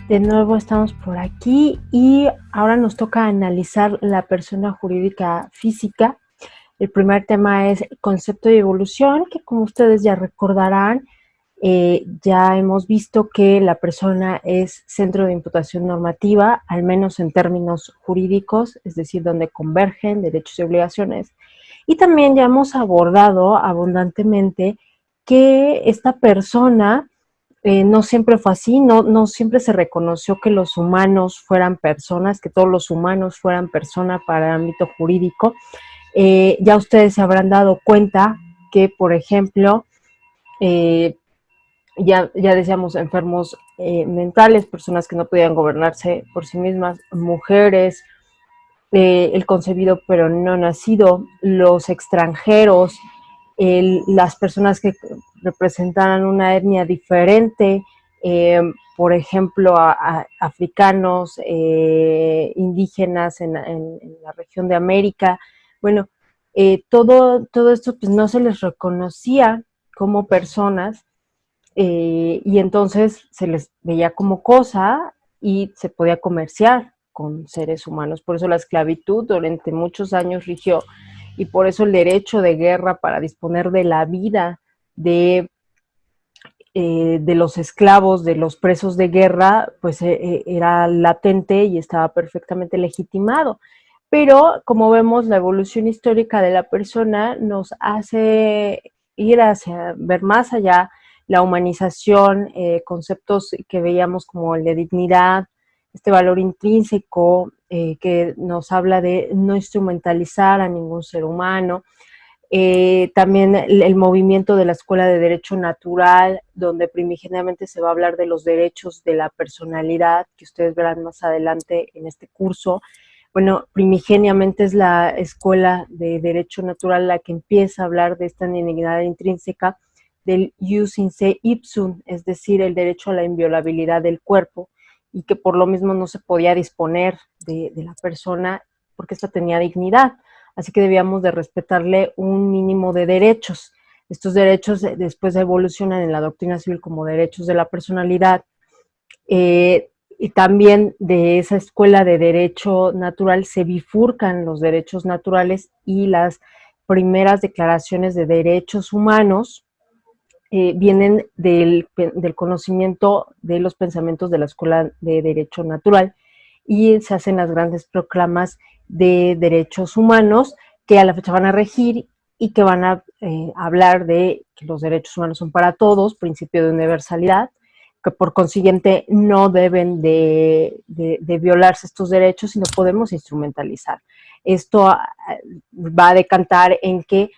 De nuevo estamos por aquí y ahora nos toca analizar la persona jurídica física. El primer tema es concepto y evolución, que como ustedes ya recordarán, ya hemos visto que la persona es centro de imputación normativa, al menos en términos jurídicos, es decir, donde convergen derechos y obligaciones. Y también ya hemos abordado abundantemente que esta persona no siempre fue así, no siempre se reconoció que los humanos fueran personas, que todos los humanos fueran personas para el ámbito jurídico. Ya ustedes se habrán dado cuenta que, por ejemplo, ya decíamos, enfermos mentales, personas que no podían gobernarse por sí mismas, mujeres, el concebido pero no nacido, los extranjeros, las personas que representaran una etnia diferente, por ejemplo, africanos, indígenas en la región de América. Bueno, todo esto pues, no se les reconocía como personas y entonces se les veía como cosa y se podía comerciar con seres humanos. Por eso la esclavitud durante muchos años rigió y por eso el derecho de guerra para disponer de la vida de los esclavos, de los presos de guerra, pues era latente y estaba perfectamente legitimado. Pero como vemos, la evolución histórica de la persona nos hace ir hacia ver más allá la humanización, conceptos que veíamos como el de dignidad, este valor intrínseco que nos habla de no instrumentalizar a ningún ser humano, también el movimiento de la Escuela de Derecho Natural, donde primigeniamente se va a hablar de los derechos de la personalidad, que ustedes verán más adelante en este curso. Bueno, primigeniamente es la Escuela de Derecho Natural la que empieza a hablar de esta dignidad intrínseca del jus in se ipsum, es decir, el derecho a la inviolabilidad del cuerpo, y que por lo mismo no se podía disponer de la persona porque ésta tenía dignidad. Así que debíamos de respetarle un mínimo de derechos. Estos derechos después evolucionan en la doctrina civil como derechos de la personalidad, y también de esa escuela de derecho natural se bifurcan los derechos naturales y las primeras declaraciones de derechos humanos vienen del conocimiento de los pensamientos de la Escuela de Derecho Natural y se hacen las grandes proclamas de derechos humanos que a la fecha van a regir y que van a hablar de que los derechos humanos son para todos, principio de universalidad, que por consiguiente no deben de violarse estos derechos y no podemos instrumentalizar. Esto va a decantar en que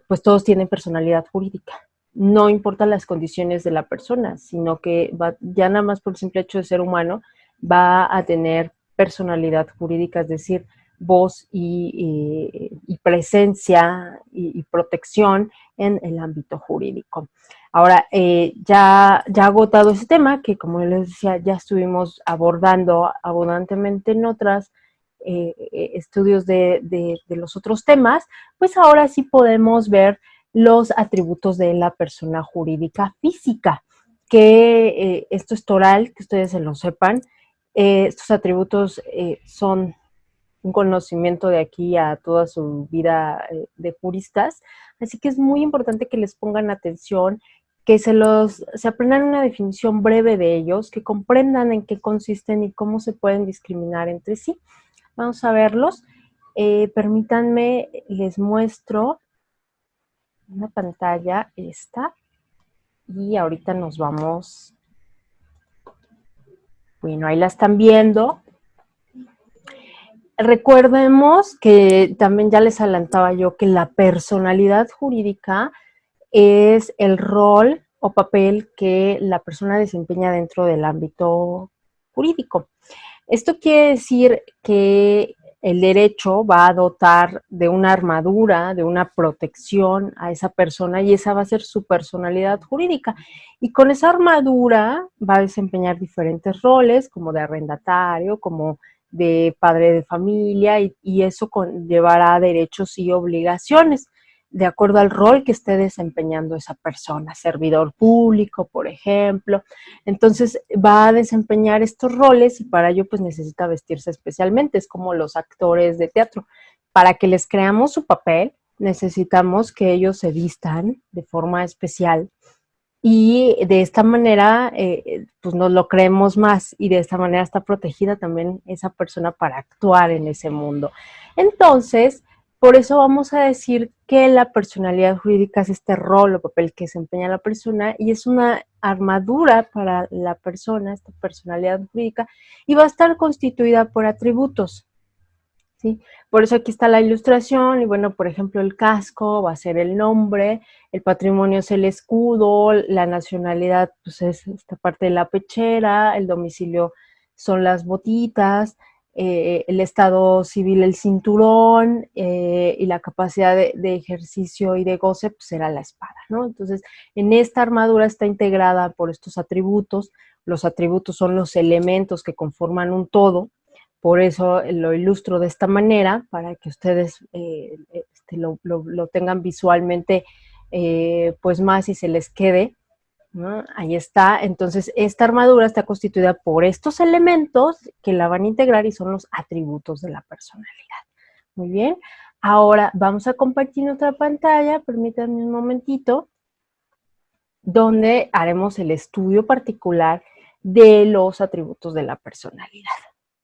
pues todos tienen personalidad jurídica. No importan las condiciones de la persona, sino que ya nada más por el simple hecho de ser humano va a tener personalidad jurídica, es decir, voz y presencia y protección en el ámbito jurídico. Ahora, ya agotado ese tema, que como les decía, ya estuvimos abordando abundantemente en otras estudios de los otros temas, pues ahora sí podemos ver los atributos de la persona jurídica física, que esto es toral, que ustedes se lo sepan. Estos atributos son un conocimiento de aquí a toda su vida de juristas, así que es muy importante que les pongan atención, que se aprendan una definición breve de ellos, que comprendan en qué consisten y cómo se pueden discriminar entre sí. Vamos a verlos. Permítanme, les muestro una pantalla esta y ahorita nos vamos. Bueno, ahí la están viendo. Recordemos que también ya les adelantaba yo que la personalidad jurídica es el rol o papel que la persona desempeña dentro del ámbito jurídico. Esto quiere decir que el derecho va a dotar de una armadura, de una protección a esa persona y esa va a ser su personalidad jurídica. Y con esa armadura va a desempeñar diferentes roles, como de arrendatario, como de padre de familia, y eso conllevará derechos y obligaciones de acuerdo al rol que esté desempeñando esa persona, servidor público, por ejemplo. Entonces va a desempeñar estos roles y para ello pues necesita vestirse especialmente, es como los actores de teatro. Para que les creamos su papel, necesitamos que ellos se vistan de forma especial y de esta manera pues nos lo creemos más y de esta manera está protegida también esa persona para actuar en ese mundo. Entonces, por eso vamos a decir que la personalidad jurídica es este rol o papel que desempeña la persona y es una armadura para la persona, esta personalidad jurídica, y va a estar constituida por atributos. ¿Sí? Por eso aquí está la ilustración y bueno, por ejemplo, el casco va a ser el nombre, el patrimonio es el escudo, la nacionalidad pues es esta parte de la pechera, el domicilio son las botitas, el estado civil el cinturón y la capacidad de ejercicio y de goce pues será la espada, ¿no? Entonces, en esta armadura está integrada por estos atributos, los atributos son los elementos que conforman un todo. Por eso lo ilustro de esta manera, para que ustedes lo tengan visualmente pues más y se les quede, ¿no? Ahí está. Entonces, esta armadura está constituida por estos elementos que la van a integrar y son los atributos de la personalidad. Muy bien. Ahora vamos a compartir otra pantalla, permítanme un momentito, donde haremos el estudio particular de los atributos de la personalidad.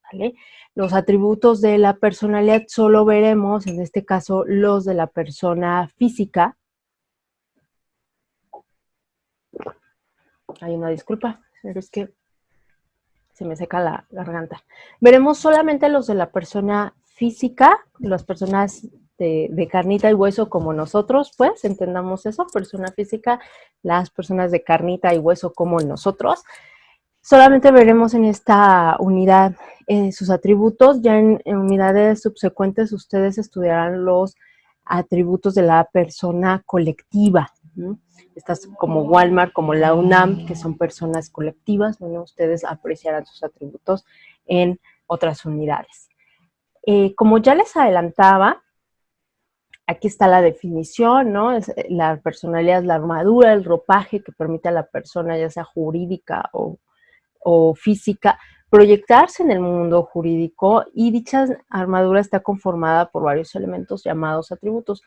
¿Vale? Los atributos de la personalidad solo veremos, en este caso, los de la persona física. Hay una disculpa, pero es que se me seca la garganta. Veremos solamente los de la persona física, las personas de carnita y hueso como nosotros, pues, entendamos eso, persona física, las personas de carnita y hueso como nosotros. Solamente veremos en esta unidad sus atributos, ya en unidades subsecuentes ustedes estudiarán los atributos de la persona colectiva, ¿no? Estas como Walmart, como la UNAM, que son personas colectivas, bueno, ustedes apreciarán sus atributos en otras unidades. Como ya les adelantaba, aquí está la definición, ¿no? La personalidad es la armadura, el ropaje que permite a la persona, ya sea jurídica o física, proyectarse en el mundo jurídico y dicha armadura está conformada por varios elementos llamados atributos.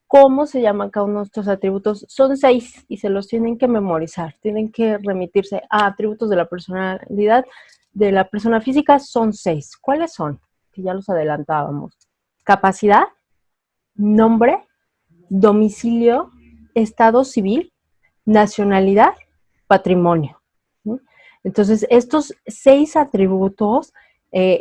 ¿Cómo se llaman cada uno de estos atributos? Son 6 y se los tienen que memorizar, tienen que remitirse a atributos de la personalidad de la persona física, son 6. ¿Cuáles son? Que ya los adelantábamos. Capacidad, nombre, domicilio, estado civil, nacionalidad, patrimonio. ¿Sí? Entonces, estos 6 atributos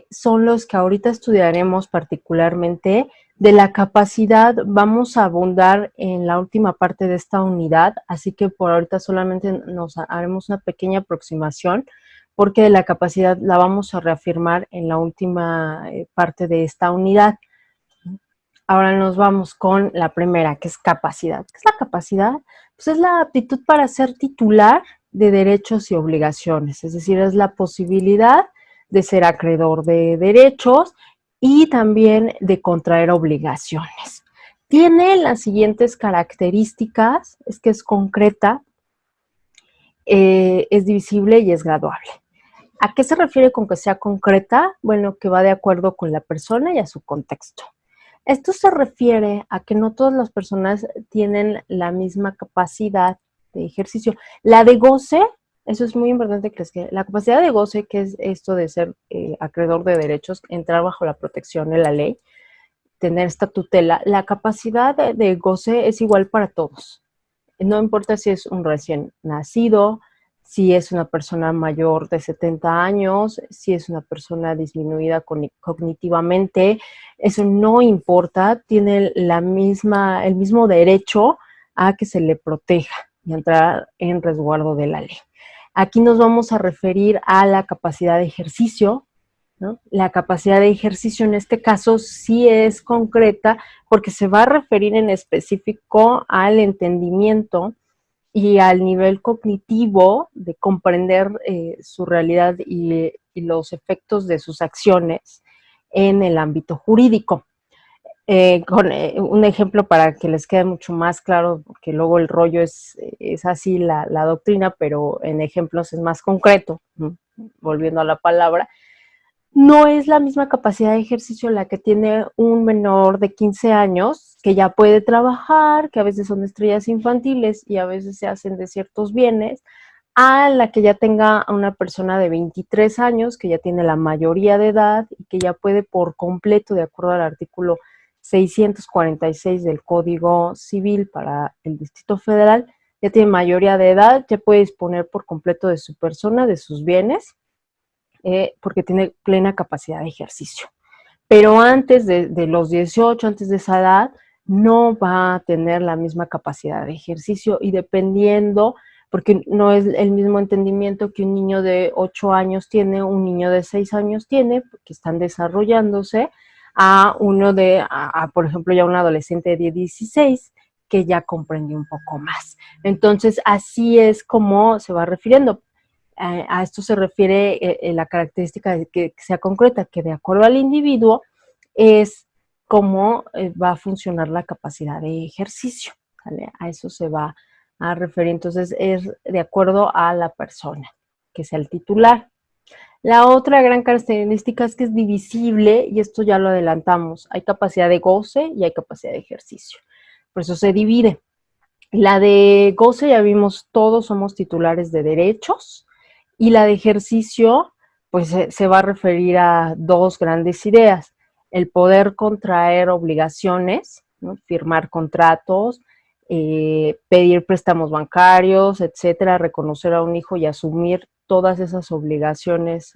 son los que ahorita estudiaremos particularmente. De la capacidad vamos a abundar en la última parte de esta unidad, así que por ahorita solamente nos haremos una pequeña aproximación, porque de la capacidad la vamos a reafirmar en la última parte de esta unidad. Ahora nos vamos con la primera, que es capacidad. ¿Qué es la capacidad? Pues es la aptitud para ser titular de derechos y obligaciones, es decir, es la posibilidad de ser acreedor de derechos y también de contraer obligaciones. Tiene las siguientes características, es que es concreta, es divisible y es graduable. ¿A qué se refiere con que sea concreta? Bueno, que va de acuerdo con la persona y a su contexto. Esto se refiere a que no todas las personas tienen la misma capacidad de ejercicio. La de goce, eso es muy importante que la capacidad de goce, que es esto de ser acreedor de derechos, entrar bajo la protección de la ley, tener esta tutela, la capacidad de goce es igual para todos. No importa si es un recién nacido, si es una persona mayor de 70 años, si es una persona disminuida cognitivamente, eso no importa, tiene el mismo derecho a que se le proteja y entrar en resguardo de la ley. Aquí nos vamos a referir a la capacidad de ejercicio, ¿no? La capacidad de ejercicio en este caso sí es concreta porque se va a referir en específico al entendimiento y al nivel cognitivo de comprender su realidad y los efectos de sus acciones en el ámbito jurídico. Con un ejemplo para que les quede mucho más claro, porque luego el rollo es así la doctrina, pero en ejemplos es más concreto, volviendo a la palabra. No es la misma capacidad de ejercicio la que tiene un menor de 15 años que ya puede trabajar, que a veces son estrellas infantiles y a veces se hacen de ciertos bienes, a la que ya tenga una persona de 23 años, que ya tiene la mayoría de edad y que ya puede por completo, de acuerdo al artículo 646 del Código Civil para el Distrito Federal, ya tiene mayoría de edad, ya puede disponer por completo de su persona, de sus bienes, porque tiene plena capacidad de ejercicio. Pero antes de los 18, antes de esa edad, no va a tener la misma capacidad de ejercicio y dependiendo, porque no es el mismo entendimiento que un niño de 8 años tiene, un niño de 6 años tiene, porque están desarrollándose, a uno por ejemplo, ya un adolescente de 16 que ya comprende un poco más. Entonces, así es como se va refiriendo. A esto se refiere la característica de que sea concreta, que de acuerdo al individuo es cómo va a funcionar la capacidad de ejercicio, ¿vale? A eso se va a referir. Entonces es de acuerdo a la persona, que sea el titular. La otra gran característica es que es divisible y esto ya lo adelantamos. Hay capacidad de goce y hay capacidad de ejercicio. Por eso se divide. La de goce ya vimos, todos somos titulares de derechos, y la de ejercicio, pues se va a referir a dos grandes ideas: el poder contraer obligaciones, ¿no? Firmar contratos, pedir préstamos bancarios, etcétera, reconocer a un hijo y asumir todas esas obligaciones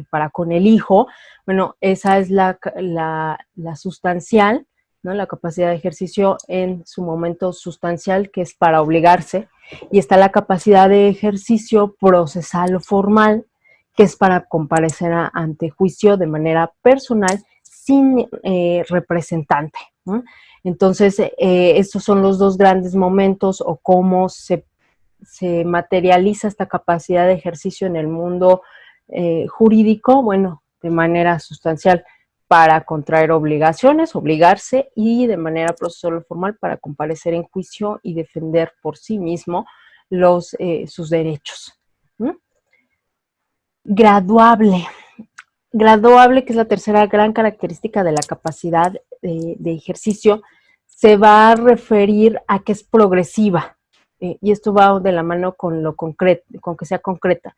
para con el hijo. Bueno, esa es la sustancial, ¿no? La capacidad de ejercicio en su momento sustancial, que es para obligarse, y está la capacidad de ejercicio procesal o formal, que es para comparecer ante juicio de manera personal sin representante, ¿no? Entonces, estos son los dos grandes momentos o cómo se materializa esta capacidad de ejercicio en el mundo jurídico. Bueno, de manera sustancial para contraer obligaciones, obligarse, y de manera procesal formal para comparecer en juicio y defender por sí mismo sus derechos. ¿Mm? Graduable. Graduable, que es la tercera gran característica de la capacidad de ejercicio, se va a referir a que es progresiva, y esto va de la mano con lo concreto, con que sea concreta,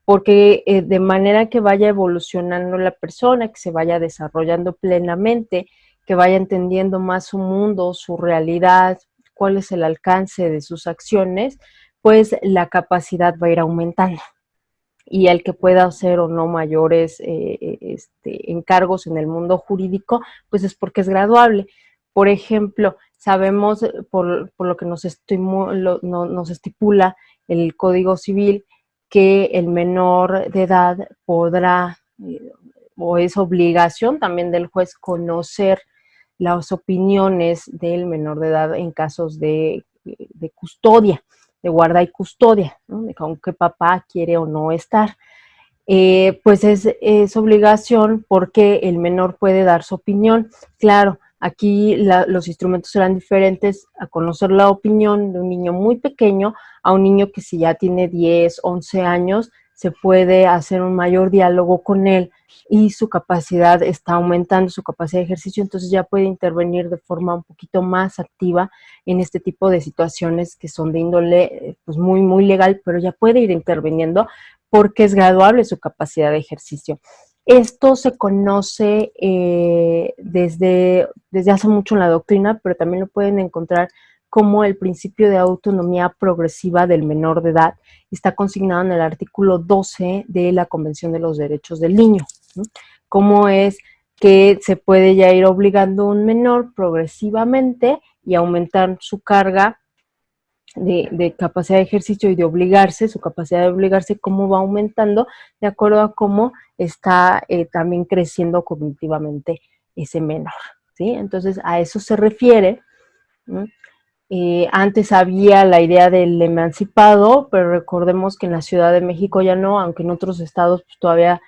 porque de manera que vaya evolucionando la persona, que se vaya desarrollando plenamente, que vaya entendiendo más su mundo, su realidad, cuál es el alcance de sus acciones, pues la capacidad va a ir aumentando. Y el que pueda hacer o no mayores encargos en el mundo jurídico, pues es porque es graduable. Por ejemplo, sabemos por lo que nos estipula el Código Civil, que el menor de edad podrá, o es obligación también del juez, conocer las opiniones del menor de edad en casos de custodia, de guarda y custodia, ¿no? De con qué papá quiere o no estar. Pues es obligación porque el menor puede dar su opinión. Claro, aquí los instrumentos serán diferentes a conocer la opinión de un niño muy pequeño a un niño que, si ya tiene 10, 11 años, se puede hacer un mayor diálogo con él y su capacidad está aumentando, su capacidad de ejercicio, entonces ya puede intervenir de forma un poquito más activa en este tipo de situaciones que son de índole pues muy, muy legal, pero ya puede ir interviniendo porque es graduable su capacidad de ejercicio. Esto se conoce desde hace mucho en la doctrina, pero también lo pueden encontrar como el principio de autonomía progresiva del menor de edad está consignado en el artículo 12 de la Convención de los Derechos del Niño, ¿no? Cómo es que se puede ya ir obligando a un menor progresivamente y aumentar su carga de capacidad de ejercicio y de obligarse, su capacidad de obligarse, cómo va aumentando de acuerdo a cómo está también creciendo cognitivamente ese menor, ¿sí? Entonces a eso se refiere, ¿no? Antes había la idea del emancipado, pero recordemos que en la Ciudad de México ya no, aunque en otros estados pues, todavía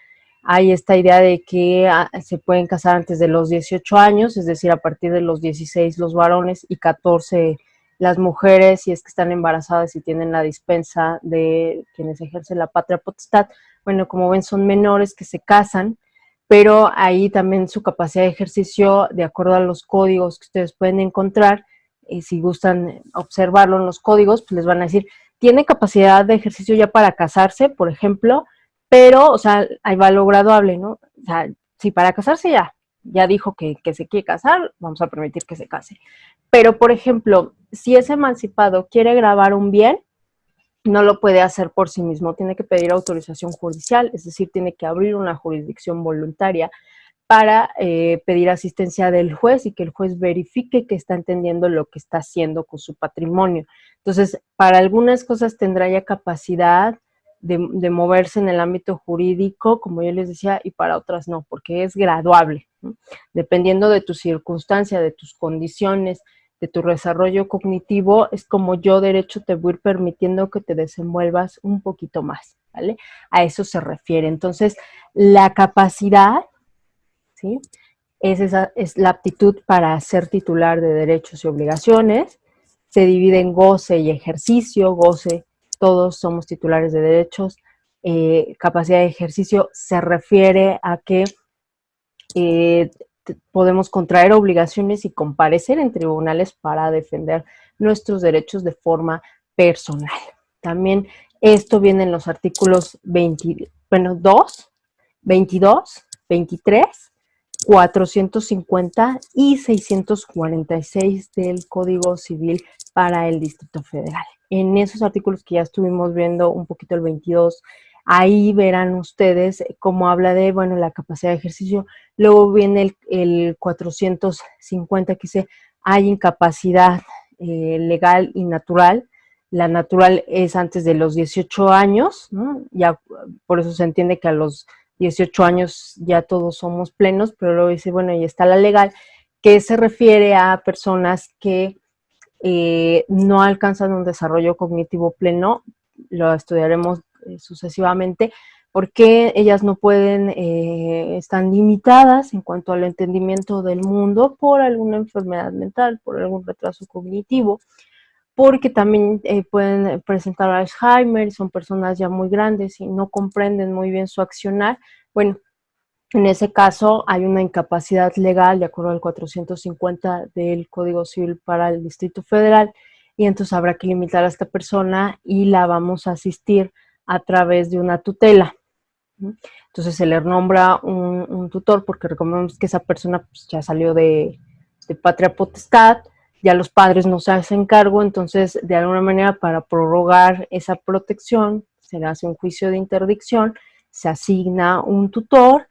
hay esta idea de que se pueden casar antes de los 18 años, es decir, a partir de los 16 los varones y 14 las mujeres, si es que están embarazadas y tienen la dispensa de quienes ejercen la patria potestad. Bueno, como ven, son menores que se casan, pero ahí también su capacidad de ejercicio, de acuerdo a los códigos que ustedes pueden encontrar, si gustan observarlo en los códigos, pues les van a decir, tiene capacidad de ejercicio ya para casarse, por ejemplo, pero, o sea, ahí va lo graduable, ¿no? O sea, si para casarse ya dijo que se quiere casar, vamos a permitir que se case. Pero, por ejemplo, si ese emancipado quiere grabar un bien, no lo puede hacer por sí mismo, tiene que pedir autorización judicial, es decir, tiene que abrir una jurisdicción voluntaria para pedir asistencia del juez y que el juez verifique que está entendiendo lo que está haciendo con su patrimonio. Entonces, para algunas cosas tendrá ya capacidad de moverse en el ámbito jurídico, como yo les decía, y para otras no, porque es graduable, ¿no? Dependiendo de tu circunstancia, de tus condiciones, de tu desarrollo cognitivo, es como yo derecho te voy a ir permitiendo que te desenvuelvas un poquito más, ¿vale? A eso se refiere. Entonces, la capacidad, ¿sí? Es la aptitud para ser titular de derechos y obligaciones. Se divide en goce y ejercicio. Goce, todos somos titulares de derechos. Capacidad de ejercicio se refiere a que eh, podemos contraer obligaciones y comparecer en tribunales para defender nuestros derechos de forma personal. También esto viene en los artículos 2, 22, 23, 450 y 646 del Código Civil para el Distrito Federal. En esos artículos que ya estuvimos viendo un poquito el 22, ahí verán ustedes cómo habla de, bueno, la capacidad de ejercicio. Luego viene el 450 que dice, hay incapacidad legal y natural. La natural es antes de los 18 años, ¿no? Ya por eso se entiende que a los 18 años ya todos somos plenos, pero luego dice, bueno, y está la legal, que se refiere a personas que no alcanzan un desarrollo cognitivo pleno, lo estudiaremos sucesivamente, porque ellas no pueden, están limitadas en cuanto al entendimiento del mundo por alguna enfermedad mental, por algún retraso cognitivo, porque también pueden presentar Alzheimer, son personas ya muy grandes y no comprenden muy bien su accionar. Bueno, en ese caso hay una incapacidad legal de acuerdo al 450 del Código Civil para el Distrito Federal y entonces habrá que limitar a esta persona y la vamos a asistir a través de una tutela. Entonces se le nombra un tutor porque recordemos que esa persona pues, ya salió de patria potestad, ya los padres no se hacen cargo, entonces de alguna manera para prorrogar esa protección se le hace un juicio de interdicción, se asigna un tutor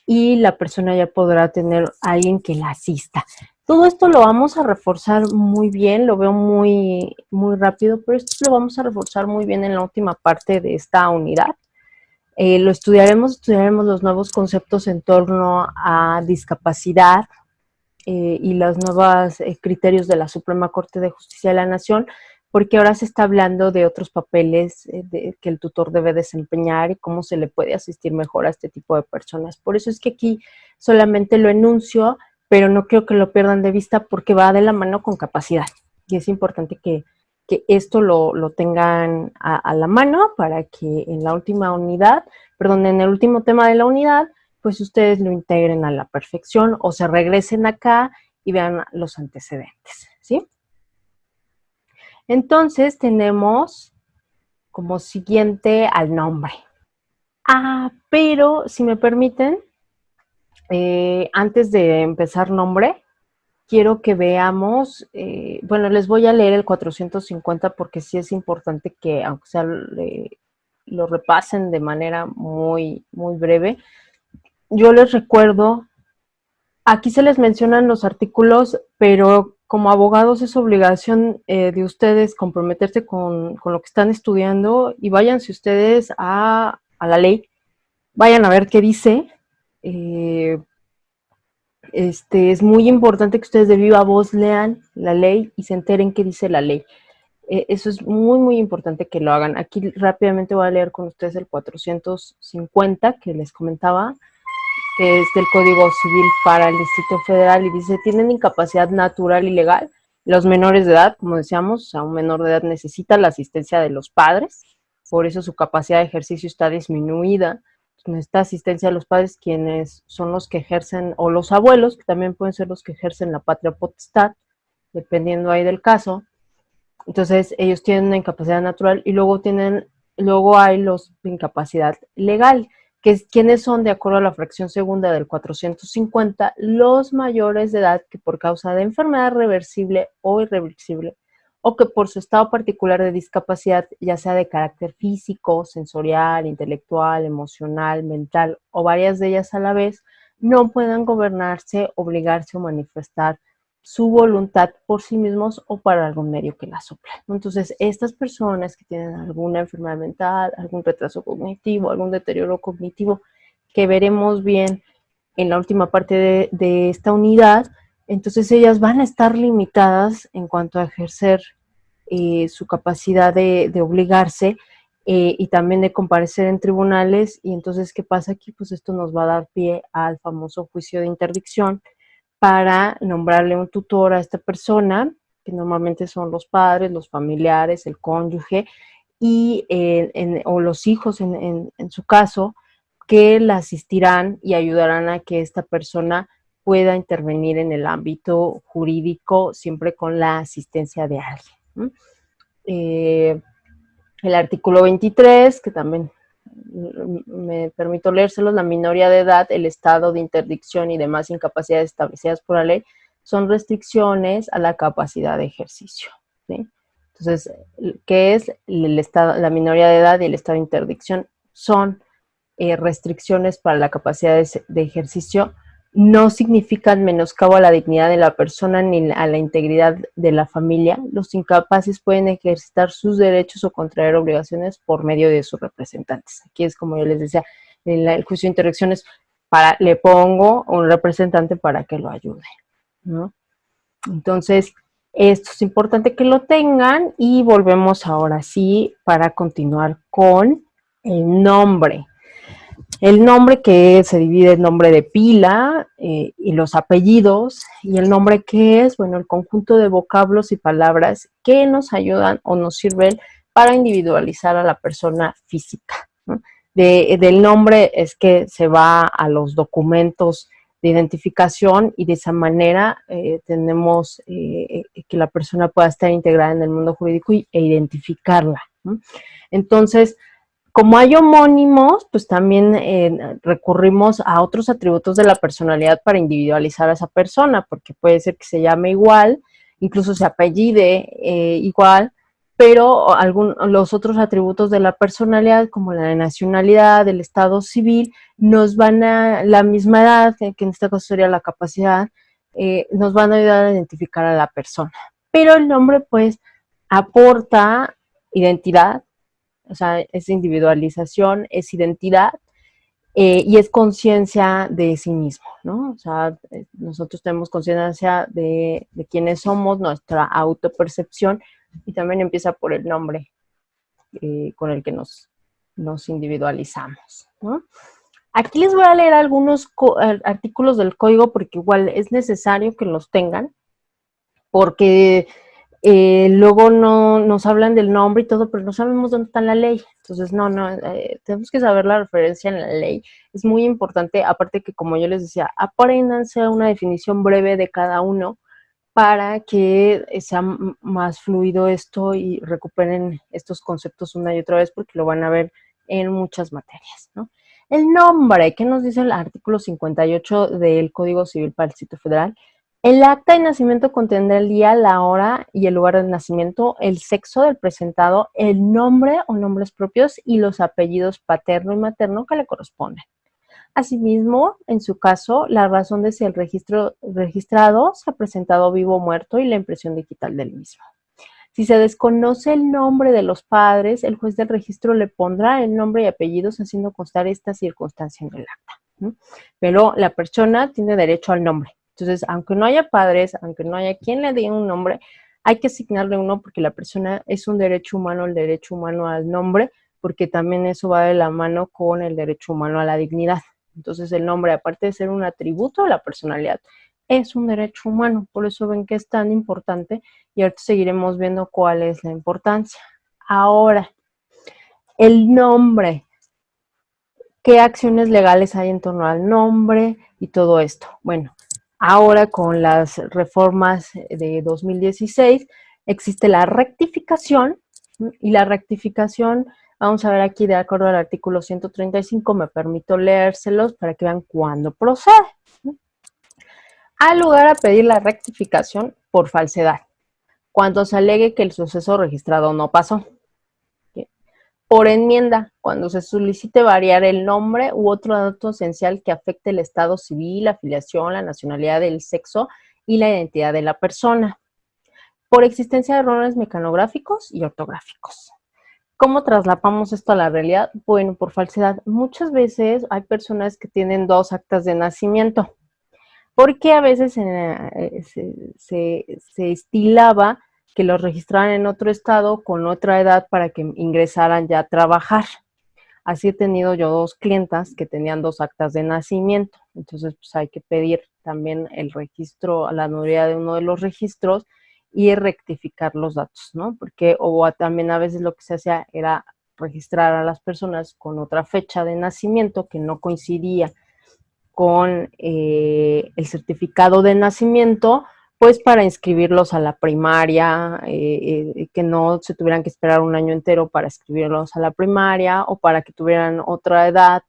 y la persona ya podrá tener a alguien que la asista. Todo esto lo vamos a reforzar muy bien, lo veo muy rápido, pero esto lo vamos a reforzar muy bien en la última parte de esta unidad. Lo estudiaremos los nuevos conceptos en torno a discapacidad y los nuevos criterios de la Suprema Corte de Justicia de la Nación, porque ahora se está hablando de otros papeles que el tutor debe desempeñar y cómo se le puede asistir mejor a este tipo de personas. Por eso es que aquí solamente lo enuncio, pero no creo que lo pierdan de vista porque va de la mano con capacidad. Y es importante que esto lo tengan a la mano para que en la última unidad, perdón, en el último tema de la unidad, pues ustedes lo integren a la perfección o se regresen acá y vean los antecedentes, ¿sí? Entonces tenemos como siguiente al nombre. Pero si me permiten, antes de empezar nombre, quiero que veamos, bueno, les voy a leer el 450 porque sí es importante que, aunque sea, lo repasen de manera muy breve. Yo les recuerdo, aquí se les mencionan los artículos, pero como abogados es obligación de ustedes comprometerse con lo que están estudiando y váyanse ustedes a la ley, vayan a ver qué dice. Eh, es muy importante que ustedes de viva voz lean la ley y se enteren qué dice la ley. Eso es muy importante que lo hagan. Aquí rápidamente voy a leer con ustedes el 450 que les comentaba, que es del Código Civil para el Distrito Federal, y dice: tienen incapacidad natural y legal los menores de edad, como decíamos. O sea, un menor de edad necesita la asistencia de los padres, por eso su capacidad de ejercicio está disminuida. Necesita asistencia de los padres, quienes son los que ejercen, o los abuelos, que también pueden ser los que ejercen la patria potestad, dependiendo ahí del caso. Entonces, ellos tienen una incapacidad natural y luego hay los de incapacidad legal, que es quienes son, de acuerdo a la fracción segunda del 450, los mayores de edad que por causa de enfermedad reversible o irreversible, o que por su estado particular de discapacidad, ya sea de carácter físico, sensorial, intelectual, emocional, mental, o varias de ellas a la vez, no puedan gobernarse, obligarse o manifestar su voluntad por sí mismos o para algún medio que la sopla. Entonces, estas personas que tienen alguna enfermedad mental, algún retraso cognitivo, algún deterioro cognitivo, que veremos bien en la última parte de esta unidad, entonces ellas van a estar limitadas en cuanto a ejercer su capacidad de obligarse, y también de comparecer en tribunales. Y entonces, ¿qué pasa aquí? Pues esto nos va a dar pie al famoso juicio de interdicción, para nombrarle un tutor a esta persona, que normalmente son los padres, los familiares, el cónyuge, o los hijos en su caso, que la asistirán y ayudarán a que esta persona pueda intervenir en el ámbito jurídico, siempre con la asistencia de alguien, ¿no? El artículo 23, que también me permito leérselos: la minoría de edad, el estado de interdicción y demás incapacidades establecidas por la ley son restricciones a la capacidad de ejercicio, ¿sí? Entonces, ¿qué es el estado, la minoría de edad y el estado de interdicción? Son restricciones para la capacidad de ejercicio. No significan menoscabo a la dignidad de la persona ni a la integridad de la familia. Los incapaces pueden ejercitar sus derechos o contraer obligaciones por medio de sus representantes. Aquí es como yo les decía, en el juicio de interacciones, le pongo un representante para que lo ayude, ¿no? Entonces, esto es importante que lo tengan, y volvemos ahora sí para continuar con el nombre. El nombre, que se divide en nombre de pila y los apellidos. Y el nombre, ¿qué es? Bueno, el conjunto de vocablos y palabras que nos ayudan o nos sirven para individualizar a la persona física, ¿no? Del nombre es que se va a los documentos de identificación, y de esa manera tenemos que la persona pueda estar integrada en el mundo jurídico e identificarla, ¿no? Entonces, como hay homónimos, pues también recurrimos a otros atributos de la personalidad para individualizar a esa persona, porque puede ser que se llame igual, incluso se apellide igual, pero los otros atributos de la personalidad, como la de nacionalidad, el estado civil, nos van a, la misma edad, que en este caso sería la capacidad, nos van a ayudar a identificar a la persona. Pero el nombre, pues, aporta identidad. O sea, es individualización, es identidad, y es conciencia de sí mismo, ¿no? O sea, nosotros tenemos conciencia de quiénes somos, nuestra autopercepción, y también empieza por el nombre con el que nos individualizamos, ¿no? Aquí les voy a leer algunos artículos del código, porque igual es necesario que los tengan, porque luego no nos hablan del nombre y todo, pero no sabemos dónde está la ley. Entonces, tenemos que saber la referencia en la ley. Es muy importante, aparte que, como yo les decía, apréndanse una definición breve de cada uno para que sea más fluido esto y recuperen estos conceptos una y otra vez, porque lo van a ver en muchas materias, ¿no? El nombre, ¿qué nos dice el artículo 58 del Código Civil para el Distrito Federal? El acta de nacimiento contendrá el día, la hora y el lugar de nacimiento, el sexo del presentado, el nombre o nombres propios y los apellidos paterno y materno que le corresponden. Asimismo, en su caso, la razón de si el registro registrado se ha presentado vivo o muerto y la impresión digital del mismo. Si se desconoce el nombre de los padres, el juez del registro le pondrá el nombre y apellidos haciendo constar esta circunstancia en el acta, ¿no? Pero la persona tiene derecho al nombre. Entonces, aunque no haya padres, aunque no haya quien le dé un nombre, hay que asignarle uno porque la persona es un derecho humano, el derecho humano al nombre, porque también eso va de la mano con el derecho humano a la dignidad. Entonces, el nombre, aparte de ser un atributo de la personalidad, es un derecho humano. Por eso ven que es tan importante y ahorita seguiremos viendo cuál es la importancia. Ahora, el nombre. ¿Qué acciones legales hay en torno al nombre y todo esto? Bueno, ahora con las reformas de 2016 existe la rectificación y la rectificación, vamos a ver aquí de acuerdo al artículo 135, me permito leérselos para que vean cuándo procede. Al lugar a pedir la rectificación por falsedad, cuando se alegue que el suceso registrado no pasó. Por enmienda, cuando se solicite variar el nombre u otro dato esencial que afecte el estado civil, la afiliación, la nacionalidad, el sexo y la identidad de la persona. Por existencia de errores mecanográficos y ortográficos. ¿Cómo traslapamos esto a la realidad? Bueno, por falsedad. Muchas veces hay personas que tienen dos actas de nacimiento, porque a veces se estilaba que los registraran en otro estado con otra edad para que ingresaran ya a trabajar. Así he tenido yo dos clientas que tenían dos actas de nacimiento, entonces pues hay que pedir también el registro, la nulidad de uno de los registros y rectificar los datos, ¿no? Porque o también a veces lo que se hacía era registrar a las personas con otra fecha de nacimiento que no coincidía con el certificado de nacimiento, pues para inscribirlos a la primaria, que no se tuvieran que esperar un año entero para inscribirlos a la primaria o para que tuvieran otra edad,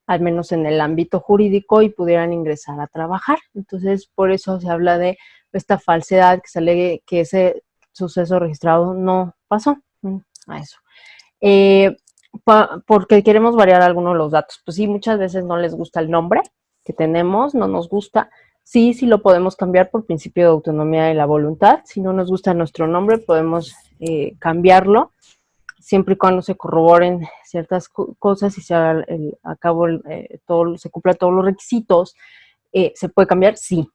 al menos en el ámbito jurídico, y pudieran ingresar a trabajar. Entonces, por eso se habla de esta falsedad, que se alegue que ese suceso registrado no pasó. A eso. Eh, porque queremos variar algunos de los datos. Pues sí, muchas veces no les gusta el nombre que tenemos, no nos gusta. Sí, sí lo podemos cambiar por principio de autonomía de la voluntad. Si no nos gusta nuestro nombre, podemos cambiarlo, siempre y cuando se corroboren ciertas cosas y se haga a cabo se cumplan todos los requisitos. ¿Se puede cambiar? Sí.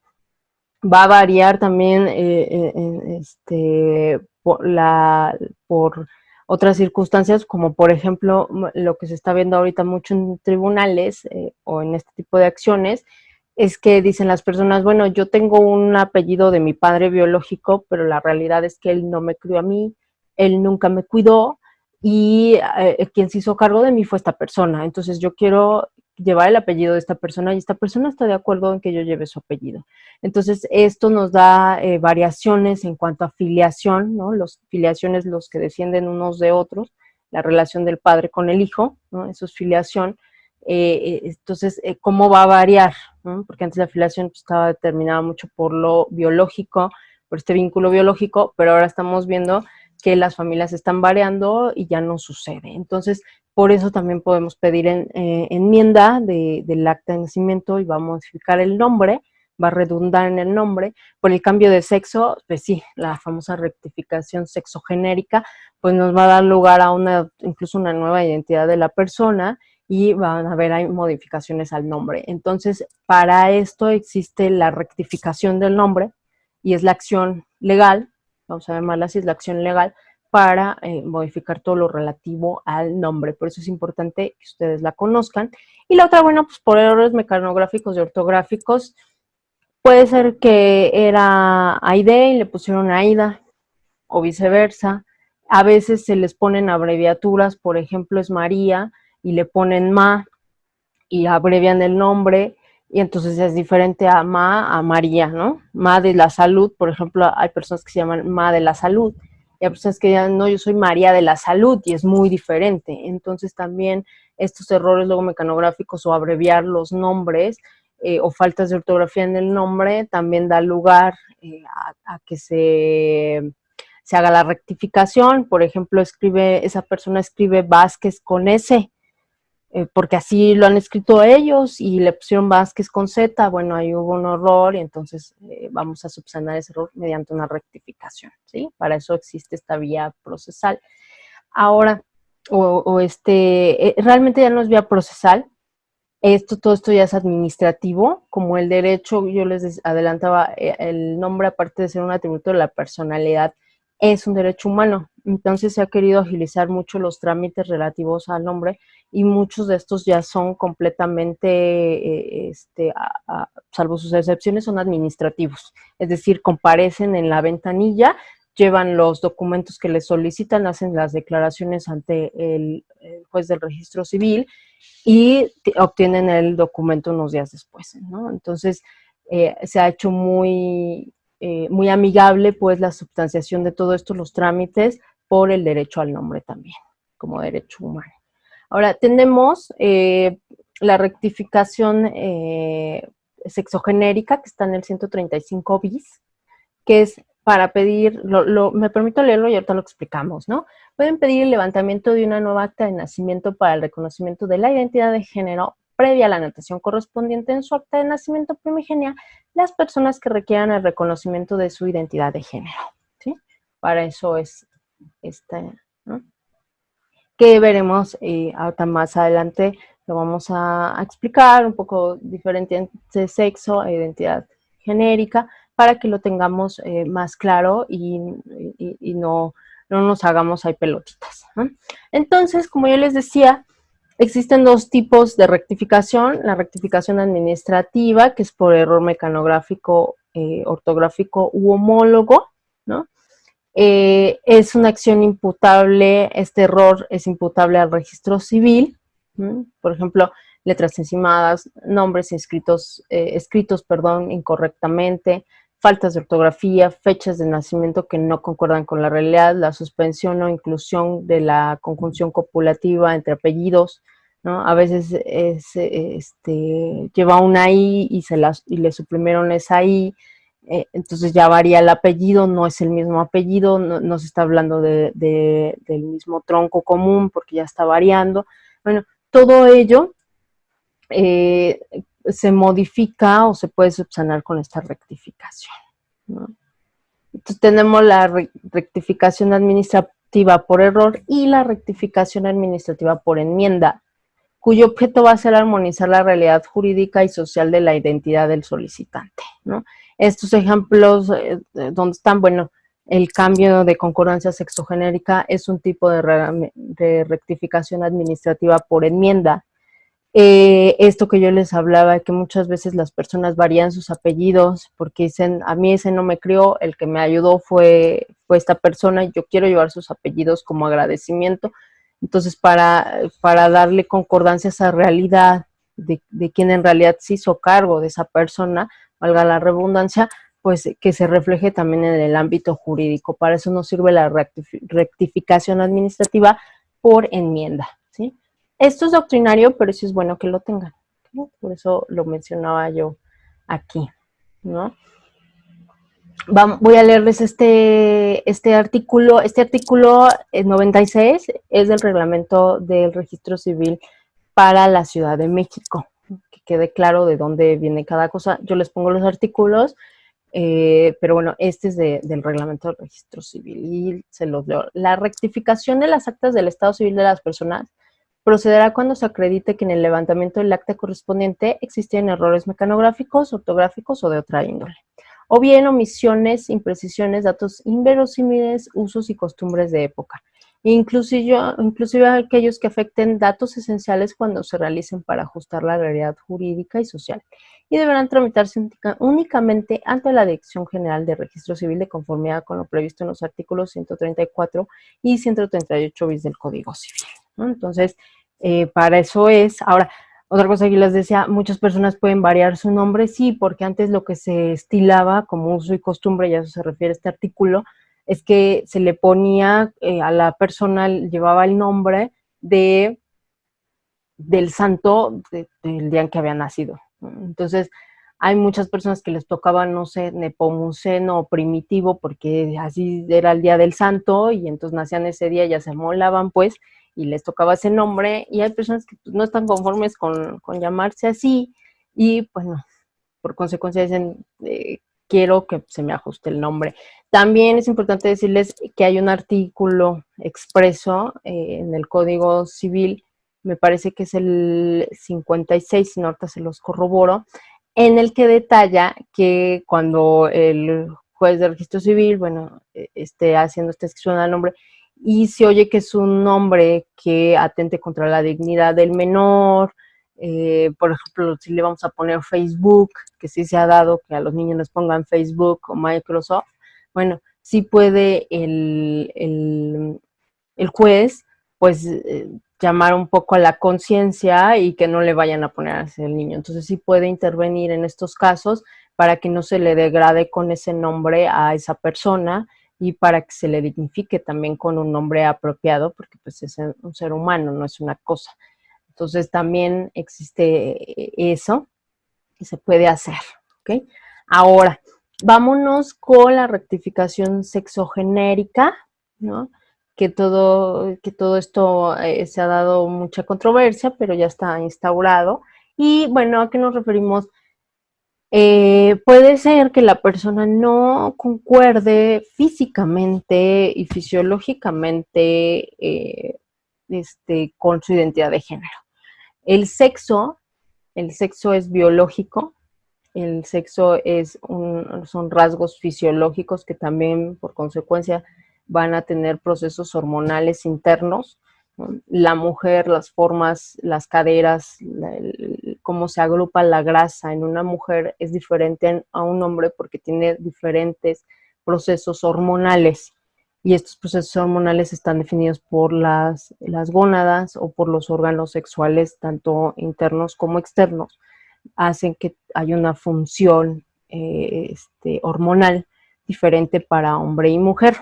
Va a variar también por otras circunstancias, como por ejemplo lo que se está viendo ahorita mucho en tribunales o en este tipo de acciones, es que dicen las personas, bueno, yo tengo un apellido de mi padre biológico, pero la realidad es que él no me crió a mí, él nunca me cuidó y quien se hizo cargo de mí fue esta persona. Entonces yo quiero llevar el apellido de esta persona y esta persona está de acuerdo en que yo lleve su apellido. Entonces, esto nos da variaciones en cuanto a filiación, ¿no? Los filiaciones, los que descienden unos de otros, la relación del padre con el hijo, ¿no? Eso es filiación. Entonces, ¿cómo va a variar? ¿No? Porque antes la filiación pues, estaba determinada mucho por lo biológico, por este vínculo biológico, pero ahora estamos viendo que las familias están variando y ya no sucede. Entonces, por eso también podemos pedir enmienda del acta de nacimiento y va a modificar el nombre, va a redundar en el nombre. Por el cambio de sexo, pues sí, la famosa rectificación sexogenérica, pues nos va a dar lugar a incluso una nueva identidad de la persona y van a haber hay modificaciones al nombre. Entonces, para esto existe la rectificación del nombre y es la acción legal, vamos a llamarla así, es la acción legal para modificar todo lo relativo al nombre. Por eso es importante que ustedes la conozcan. Y la otra, bueno, pues por errores mecanográficos y ortográficos, puede ser que era Aide y le pusieron Aida o viceversa. A veces se les ponen abreviaturas, por ejemplo, es María y le ponen Ma y abrevian el nombre y entonces es diferente a Ma a María, ¿no? Ma de la salud, por ejemplo, hay personas que se llaman Ma de la salud y hay personas que digan, no, yo soy María de la salud y es muy diferente. Entonces también estos errores luego mecanográficos o abreviar los nombres o faltas de ortografía en el nombre, también da lugar a que se haga la rectificación. Por ejemplo, esa persona escribe Vázquez con S, porque así lo han escrito ellos y le pusieron Vázquez con Z. Bueno, ahí hubo un error y entonces vamos a subsanar ese error mediante una rectificación, ¿sí? Para eso existe esta vía procesal. Ahora, realmente ya no es vía procesal. Todo esto ya es administrativo, como el derecho, yo les adelantaba, el nombre, aparte de ser un atributo de la personalidad, es un derecho humano. Entonces se ha querido agilizar mucho los trámites relativos al nombre y muchos de estos ya son completamente, salvo sus excepciones, son administrativos. Es decir, comparecen en la ventanilla, llevan los documentos que les solicitan, hacen las declaraciones ante el juez del registro civil y obtienen el documento unos días después, ¿no? Entonces, se ha hecho muy amigable, pues, la substanciación de todo esto, los trámites, por el derecho al nombre también, como derecho humano. Ahora, tenemos la rectificación sexogenérica, que está en el 135 bis, que es para pedir, me permito leerlo y ahorita lo explicamos, ¿no? Pueden pedir el levantamiento de una nueva acta de nacimiento para el reconocimiento de la identidad de género previa a la anotación correspondiente en su acta de nacimiento primigenia, las personas que requieran el reconocimiento de su identidad de género, ¿sí? Para eso es ¿no? Que veremos ahorita más adelante, lo vamos a explicar un poco diferente entre sexo e identidad genérica, para que lo tengamos más claro y no nos hagamos ahí pelotitas, ¿no? Entonces, como yo les decía, existen dos tipos de rectificación: la rectificación administrativa, que es por error mecanográfico, ortográfico u homólogo, ¿no? Es una acción imputable, este error es imputable al registro civil, ¿sí? Por ejemplo, letras encimadas, nombres escritos incorrectamente, faltas de ortografía, fechas de nacimiento que no concuerdan con la realidad, la suspensión o inclusión de la conjunción copulativa entre apellidos, ¿no? A veces lleva una I y le suprimieron esa I, entonces ya varía el apellido, no es el mismo apellido, no se está hablando del mismo tronco común porque ya está variando. Bueno, todo ello se modifica o se puede subsanar con esta rectificación, ¿no? Entonces tenemos la rectificación administrativa por error y la rectificación administrativa por enmienda, cuyo objeto va a ser armonizar la realidad jurídica y social de la identidad del solicitante, ¿no? Estos ejemplos donde están, bueno, el cambio de concordancia sexogenérica es un tipo de rectificación administrativa por enmienda. Esto que yo les hablaba, que muchas veces las personas varían sus apellidos porque dicen, a mí ese no me crió, el que me ayudó fue esta persona y yo quiero llevar sus apellidos como agradecimiento. Entonces, para darle concordancia a esa realidad de quien en realidad se hizo cargo de esa persona, valga la redundancia, pues que se refleje también en el ámbito jurídico. Para eso nos sirve la rectificación administrativa por enmienda, ¿sí? Esto es doctrinario, pero sí es bueno que lo tengan, ¿no? Por eso lo mencionaba yo aquí, ¿no? Voy a leerles este artículo. Este artículo 96 es del reglamento del registro civil para la Ciudad de México. Que quede claro de dónde viene cada cosa. Yo les pongo los artículos, pero bueno, este es del reglamento del registro civil y se los leo. La rectificación de las actas del estado civil de las personas procederá cuando se acredite que en el levantamiento del acta correspondiente existen errores mecanográficos, ortográficos o de otra índole, o bien omisiones, imprecisiones, datos inverosímiles, usos y costumbres de época, inclusive aquellos que afecten datos esenciales cuando se realicen para ajustar la realidad jurídica y social, y deberán tramitarse únicamente ante la Dirección General de Registro Civil de conformidad con lo previsto en los artículos 134 y 138 bis del Código Civil, ¿no? Entonces, para eso es. Ahora, otra cosa que les decía, muchas personas pueden variar su nombre, sí, porque antes lo que se estilaba como uso y costumbre, y a eso se refiere este artículo, es que se le ponía a la persona, llevaba el nombre del santo del día en que había nacido, Entonces, hay muchas personas que les tocaba, no sé, Nepomuceno o Primitivo, porque así era el día del santo, y entonces nacían ese día, ya se molaban, pues, y les tocaba ese nombre, y hay personas que pues, no están conformes con llamarse así, y pues no, por consecuencia dicen, quiero que se me ajuste el nombre. También es importante decirles que hay un artículo expreso en el Código Civil, me parece que es el 56, si no ahorita se los corroboro, en el que detalla que cuando el juez de registro civil, bueno, esté haciendo esta descripción al nombre y se oye que es un nombre que atente contra la dignidad del menor, por ejemplo, si le vamos a poner Facebook, que sí se ha dado que a los niños les pongan Facebook o Microsoft, bueno, sí puede el juez, pues, llamar un poco a la conciencia y que no le vayan a poner así al niño. Entonces sí puede intervenir en estos casos para que no se le degrade con ese nombre a esa persona y para que se le dignifique también con un nombre apropiado, porque pues es un ser humano, no es una cosa. Entonces también existe eso y se puede hacer, ¿ok? Ahora, vámonos con la rectificación sexogenérica, ¿no? Que todo esto se ha dado mucha controversia, pero ya está instaurado. Y bueno, ¿a qué nos referimos? Puede ser que la persona no concuerde físicamente y fisiológicamente con su identidad de género. El sexo, el sexo es biológico, el sexo son rasgos fisiológicos que también por consecuencia van a tener procesos hormonales internos. ¿No? La mujer, las formas, las caderas, cómo se agrupa la grasa en una mujer es diferente a un hombre porque tiene diferentes procesos hormonales. Y estos procesos hormonales están definidos por las gónadas o por los órganos sexuales, tanto internos como externos, hacen que haya una función hormonal diferente para hombre y mujer.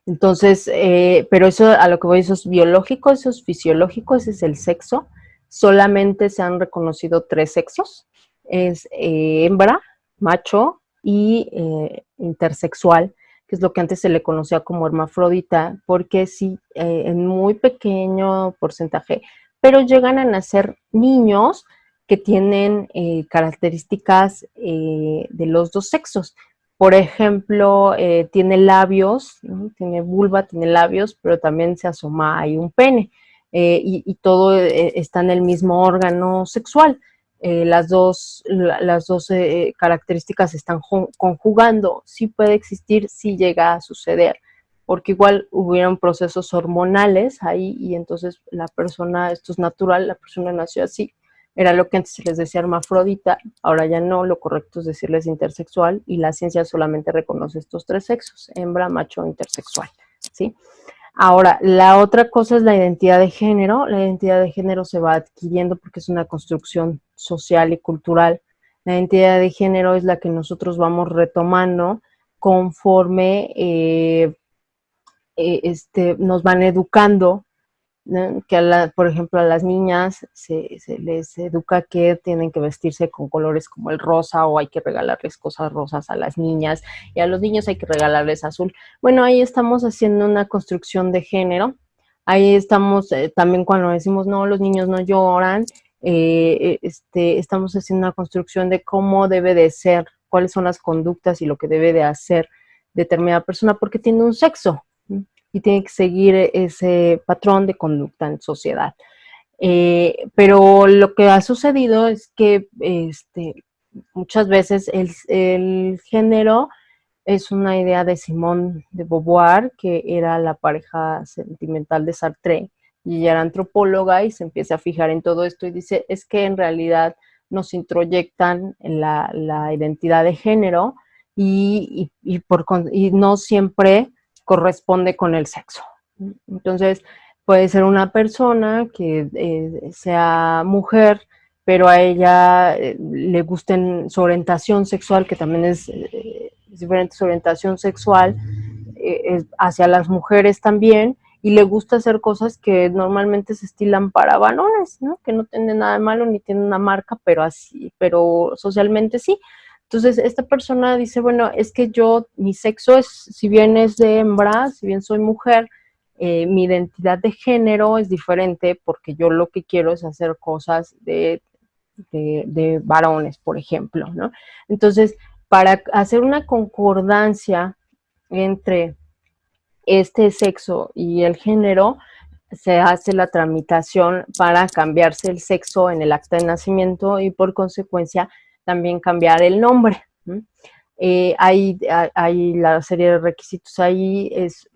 Entonces, pero eso a lo que voy, eso es biológico, eso es fisiológico, ese es el sexo. Solamente se han reconocido 3 sexos, es hembra, macho y intersexual, que es lo que antes se le conocía como hermafrodita, porque sí, en muy pequeño porcentaje, pero llegan a nacer niños que tienen características de los dos sexos. Por ejemplo, tiene labios, ¿no? Tiene vulva, tiene labios, pero también se asoma ahí un pene. Y todo está en el mismo órgano sexual. Las dos características se están conjugando. Sí puede existir, sí llega a suceder, porque igual hubieron procesos hormonales ahí y entonces la persona, esto es natural, la persona nació así. Era lo que antes se les decía hermafrodita, ahora ya no, lo correcto es decirles intersexual y la ciencia solamente reconoce estos 3 sexos, hembra, macho, intersexual, ¿sí? Ahora, la otra cosa es la identidad de género. La identidad de género se va adquiriendo porque es una construcción social y cultural. La identidad de género es la que nosotros vamos retomando conforme nos van educando, ¿no? Que por ejemplo a las niñas se les educa que tienen que vestirse con colores como el rosa o hay que regalarles cosas rosas a las niñas y a los niños hay que regalarles azul. Bueno, ahí estamos haciendo una construcción de género. Ahí estamos también cuando decimos no, los niños no lloran, estamos haciendo una construcción de cómo debe de ser, cuáles son las conductas y lo que debe de hacer determinada persona porque tiene un sexo, ¿no? Y tiene que seguir ese patrón de conducta en sociedad. Pero lo que ha sucedido es que muchas veces el género es una idea de Simone de Beauvoir, que era la pareja sentimental de Sartre, y ella era antropóloga y se empieza a fijar en todo esto y dice, es que en realidad nos introyectan la identidad de género y no siempre corresponde con el sexo. Entonces, puede ser una persona que sea mujer, pero a ella le gusten su orientación sexual, que también es diferente, su orientación sexual hacia las mujeres también, y le gusta hacer cosas que normalmente se estilan para varones, ¿no? Que no tienen nada de malo ni tienen una marca, pero así, pero socialmente sí. Entonces, esta persona dice, bueno, es que yo, mi sexo es, si bien es de hembra, si bien soy mujer, mi identidad de género es diferente porque yo lo que quiero es hacer cosas de varones, por ejemplo, ¿no? Entonces, para hacer una concordancia entre este sexo y el género, se hace la tramitación para cambiarse el sexo en el acta de nacimiento y por consecuencia también cambiar el nombre. Hay la serie de requisitos ahí, es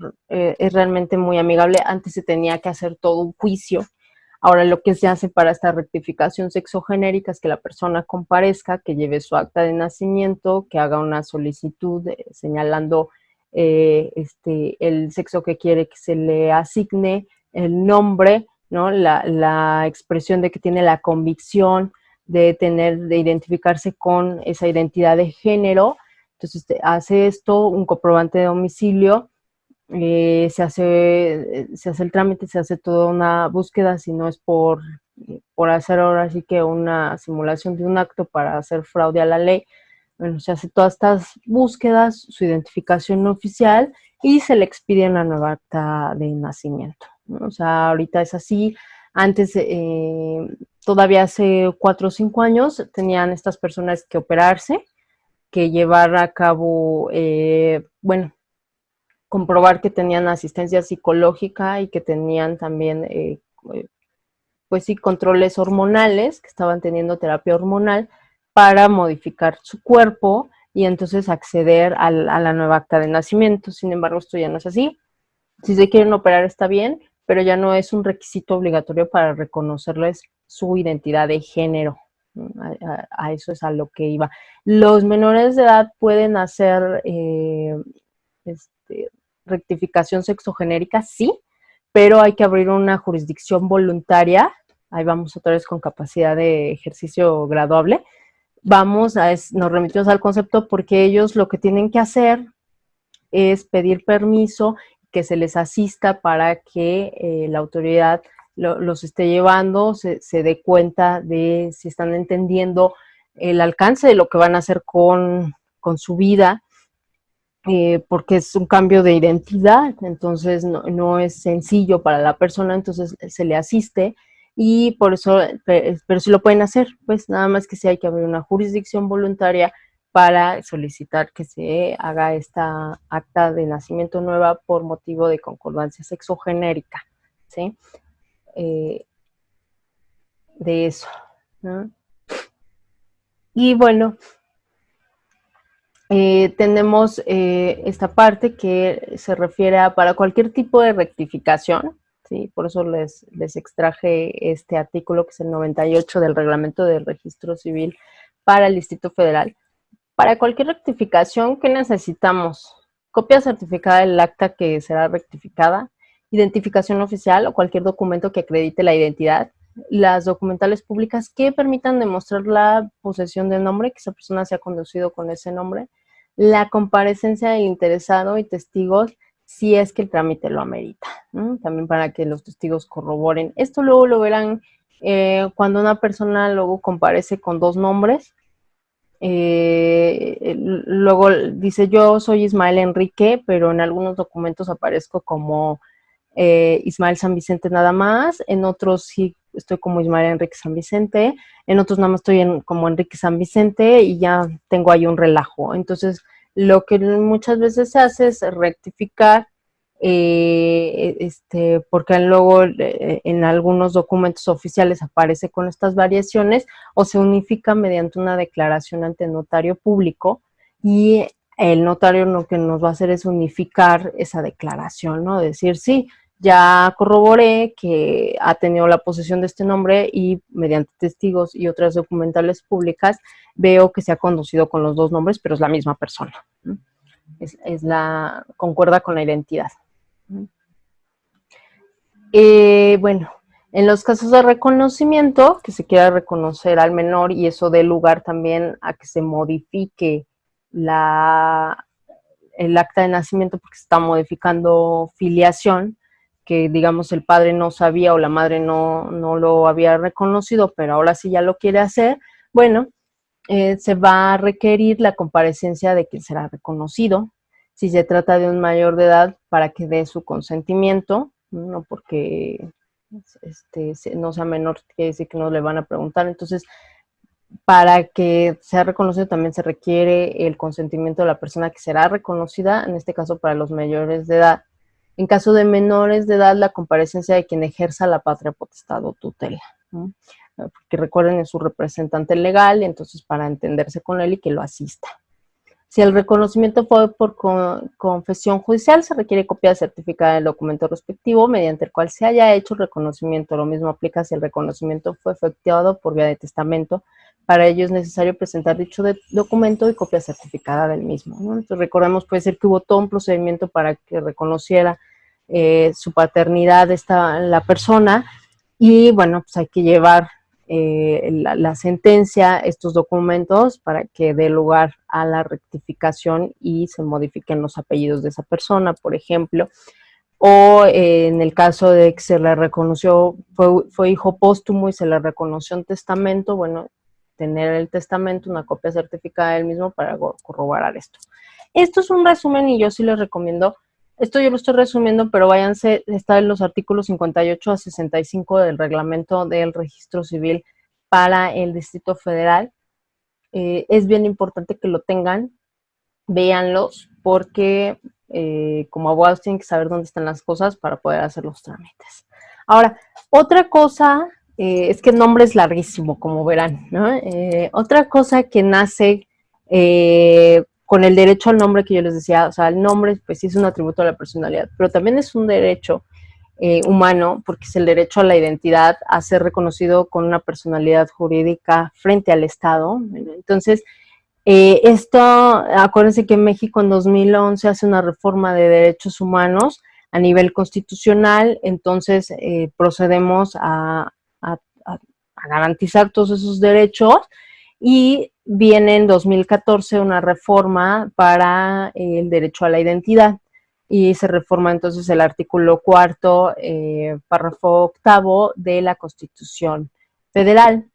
realmente muy amigable. Antes se tenía que hacer todo un juicio. Ahora lo que se hace para esta rectificación sexogenérica es que la persona comparezca, que lleve su acta de nacimiento, que haga una solicitud señalando el sexo que quiere que se le asigne, el nombre, ¿no? La expresión de que tiene la convicción de identificarse con esa identidad de género. Entonces hace esto, un comprobante de domicilio, se hace el trámite, se hace toda una búsqueda, si no es por hacer ahora sí que una simulación de un acto para hacer fraude a la ley. Bueno, se hace todas estas búsquedas, su identificación oficial y se le expide una nueva acta de nacimiento, ¿no? O sea, ahorita es así. Antes, todavía hace 4 o 5 años, tenían estas personas que operarse, que llevar a cabo, bueno, comprobar que tenían asistencia psicológica y que tenían también, pues sí, controles hormonales, que estaban teniendo terapia hormonal para modificar su cuerpo y entonces acceder a la nueva acta de nacimiento. Sin embargo, esto ya no es así. Si se quieren operar está bien, pero ya no es un requisito obligatorio para reconocerles su identidad de género. A eso es a lo que iba. Los menores de edad pueden hacer este, rectificación sexogenérica, sí, pero hay que abrir una jurisdicción voluntaria. Ahí vamos otra vez con capacidad de ejercicio graduable. Nos remitimos al concepto porque ellos lo que tienen que hacer es pedir permiso, que se les asista para que la autoridad los esté llevando, se dé cuenta de si están entendiendo el alcance de lo que van a hacer con su vida, porque es un cambio de identidad, entonces no es sencillo para la persona, entonces se le asiste y por eso, pero sí lo pueden hacer, pues nada más que sí hay que abrir una jurisdicción voluntaria para solicitar que se haga esta acta de nacimiento nueva por motivo de concordancia sexogenérica, ¿sí? Eh, de eso, ¿no? Y bueno, tenemos esta parte que se refiere a para cualquier tipo de rectificación, ¿sí? Por eso les extraje este artículo que es el 98 del Reglamento del Registro Civil para el Distrito Federal. Para cualquier rectificación, ¿qué necesitamos? Copia certificada del acta que será rectificada, identificación oficial o cualquier documento que acredite la identidad, las documentales públicas que permitan demostrar la posesión del nombre, que esa persona se ha conducido con ese nombre, la comparecencia del interesado y testigos si es que el trámite lo amerita, ¿no? También para que los testigos corroboren. Esto luego lo verán cuando una persona luego comparece con dos nombres. Luego dice yo soy Ismael Enrique, pero en algunos documentos aparezco como Ismael San Vicente nada más, en otros sí estoy como Ismael Enrique San Vicente, en otros nada más estoy como Enrique San Vicente y ya tengo ahí un relajo. Entonces, lo que muchas veces se hace es rectificar, porque luego en algunos documentos oficiales aparece con estas variaciones o se unifica mediante una declaración ante notario público y el notario lo que nos va a hacer es unificar esa declaración, ¿no? Decir, sí, ya corroboré que ha tenido la posesión de este nombre y mediante testigos y otras documentales públicas veo que se ha conducido con los dos nombres, pero es la misma persona. Concuerda con la identidad. Bueno, en los casos de reconocimiento, que se quiera reconocer al menor y eso dé lugar también a que se modifique el acta de nacimiento porque se está modificando filiación, que digamos el padre no sabía o la madre no lo había reconocido, pero ahora sí ya lo quiere hacer, bueno, se va a requerir la comparecencia de quien será reconocido, si se trata de un mayor de edad, para que dé su consentimiento, no porque no sea menor, quiere decir que no le van a preguntar. Entonces, para que sea reconocido también se requiere el consentimiento de la persona que será reconocida, en este caso para los mayores de edad. En caso de menores de edad, la comparecencia de quien ejerza la patria potestad o tutela, ¿no? Porque recuerden, es su representante legal, entonces para entenderse con él y que lo asista. Si el reconocimiento fue por confesión judicial, se requiere copia certificada del documento respectivo mediante el cual se haya hecho el reconocimiento. Lo mismo aplica si el reconocimiento fue efectuado por vía de testamento. Para ello es necesario presentar dicho documento y copia certificada del mismo, ¿no? Entonces recordemos, puede ser que hubo todo un procedimiento para que reconociera su paternidad la persona, y bueno, pues hay que llevar la sentencia, estos documentos, para que dé lugar a la rectificación y se modifiquen los apellidos de esa persona, por ejemplo. O en el caso de que se le reconoció, fue hijo póstumo y se le reconoció un testamento, bueno, tener el testamento, una copia certificada del mismo para corroborar esto. Esto es un resumen y yo sí les recomiendo, esto yo lo estoy resumiendo, pero váyanse, está en los artículos 58 a 65 del reglamento del registro civil para el Distrito Federal. Es bien importante que lo tengan, véanlos, porque como abogados tienen que saber dónde están las cosas para poder hacer los trámites. Ahora, otra cosa, es que el nombre es larguísimo, como verán, ¿no? Otra cosa que nace con el derecho al nombre que yo les decía, o sea, el nombre pues sí es un atributo de la personalidad, pero también es un derecho humano, porque es el derecho a la identidad, a ser reconocido con una personalidad jurídica frente al Estado. Entonces, esto, acuérdense que México en 2011 hace una reforma de derechos humanos a nivel constitucional, entonces procedemos a garantizar todos esos derechos, y viene en 2014 una reforma para el derecho a la identidad, y se reforma entonces el artículo cuarto, párrafo octavo de la Constitución Federal.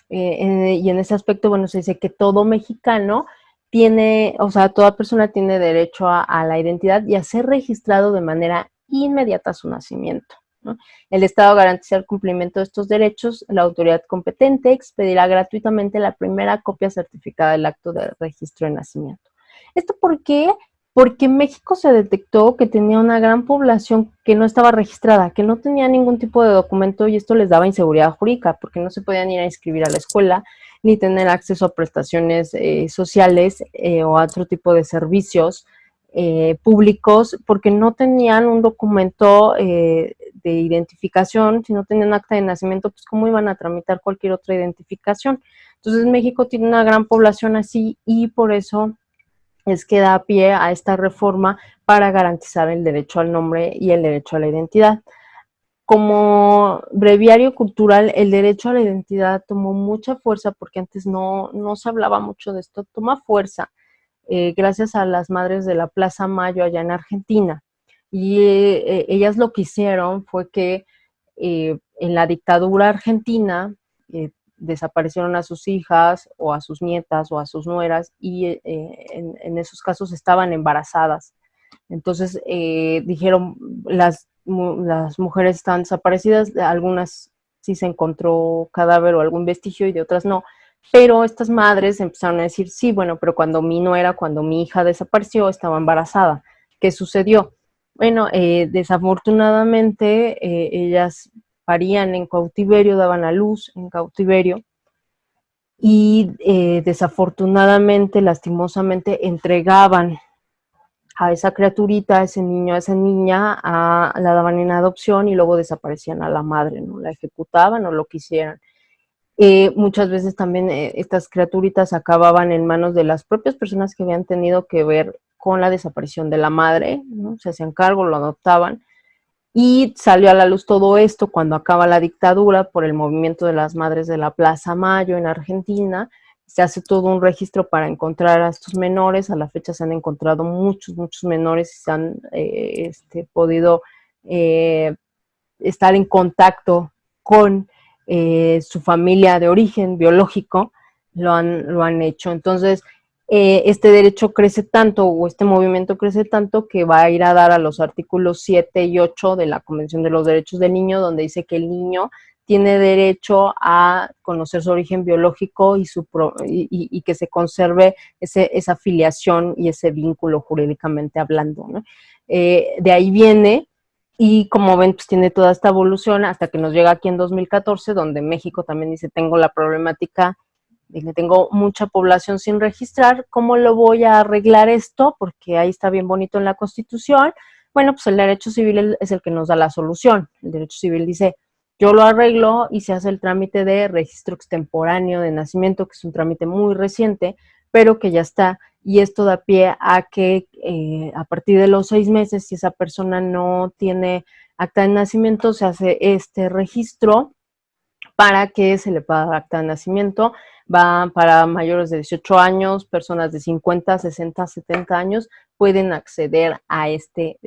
Y en ese aspecto, bueno, se dice que todo mexicano tiene, o sea, toda persona tiene derecho a la identidad y a ser registrado de manera inmediata a su nacimiento, ¿no? El Estado garantiza el cumplimiento de estos derechos. La autoridad competente expedirá gratuitamente la primera copia certificada del acto de registro de nacimiento. ¿Esto por qué? Porque en México se detectó que tenía una gran población que no estaba registrada, que no tenía ningún tipo de documento, y esto les daba inseguridad jurídica, porque no se podían ir a inscribir a la escuela, ni tener acceso a prestaciones sociales o a otro tipo de servicios públicos, porque no tenían un documento de identificación. Si no tenían acta de nacimiento, pues cómo iban a tramitar cualquier otra identificación. Entonces México tiene una gran población así, y por eso es que da pie a esta reforma para garantizar el derecho al nombre y el derecho a la identidad. Como breviario cultural, el derecho a la identidad tomó mucha fuerza, porque antes no se hablaba mucho de esto, toma fuerza gracias a las madres de la Plaza Mayo allá en Argentina. Y ellas lo que hicieron fue que en la dictadura argentina desaparecieron a sus hijas o a sus nietas o a sus nueras, y en esos casos estaban embarazadas. Entonces dijeron, las mujeres están desaparecidas, algunas sí se encontró cadáver o algún vestigio y de otras no, pero estas madres empezaron a decir, sí, bueno, pero cuando cuando mi hija desapareció, estaba embarazada. ¿Qué sucedió? Bueno, desafortunadamente ellas parían en cautiverio, daban a luz en cautiverio, y desafortunadamente, lastimosamente, entregaban a esa criaturita, a ese niño, a esa niña, la daban en adopción y luego desaparecían a la madre, ¿no? La ejecutaban o lo que hicieran. Muchas veces también estas criaturitas acababan en manos de las propias personas que habían tenido que ver con la desaparición de la madre, ¿no? Se hacían cargo, lo adoptaban, y salió a la luz todo esto cuando acaba la dictadura por el movimiento de las madres de la Plaza Mayo en Argentina. Se hace todo un registro para encontrar a estos menores. A la fecha se han encontrado muchos menores y se han podido estar en contacto con su familia de origen biológico, lo han hecho. Entonces, este derecho crece tanto, o este movimiento crece tanto, que va a ir a dar a los artículos 7 y 8 de la Convención de los Derechos del Niño, donde dice que el niño tiene derecho a conocer su origen biológico y que se conserve esa filiación y ese vínculo jurídicamente hablando, ¿no? De ahí viene, y como ven, pues tiene toda esta evolución hasta que nos llega aquí en 2014, donde México también dice, tengo la problemática de que tengo mucha población sin registrar. ¿Cómo lo voy a arreglar esto? Porque ahí está bien bonito en la Constitución. Bueno, pues el derecho civil es el que nos da la solución. El derecho civil dice, yo lo arreglo y se hace el trámite de registro extemporáneo de nacimiento, que es un trámite muy reciente, pero que ya está, y esto da pie a que a partir de los 6 meses, si esa persona no tiene acta de nacimiento, se hace este registro para que se le pueda dar acta de nacimiento. Va para mayores de 18 años, personas de 50, 60, 70 años pueden acceder a este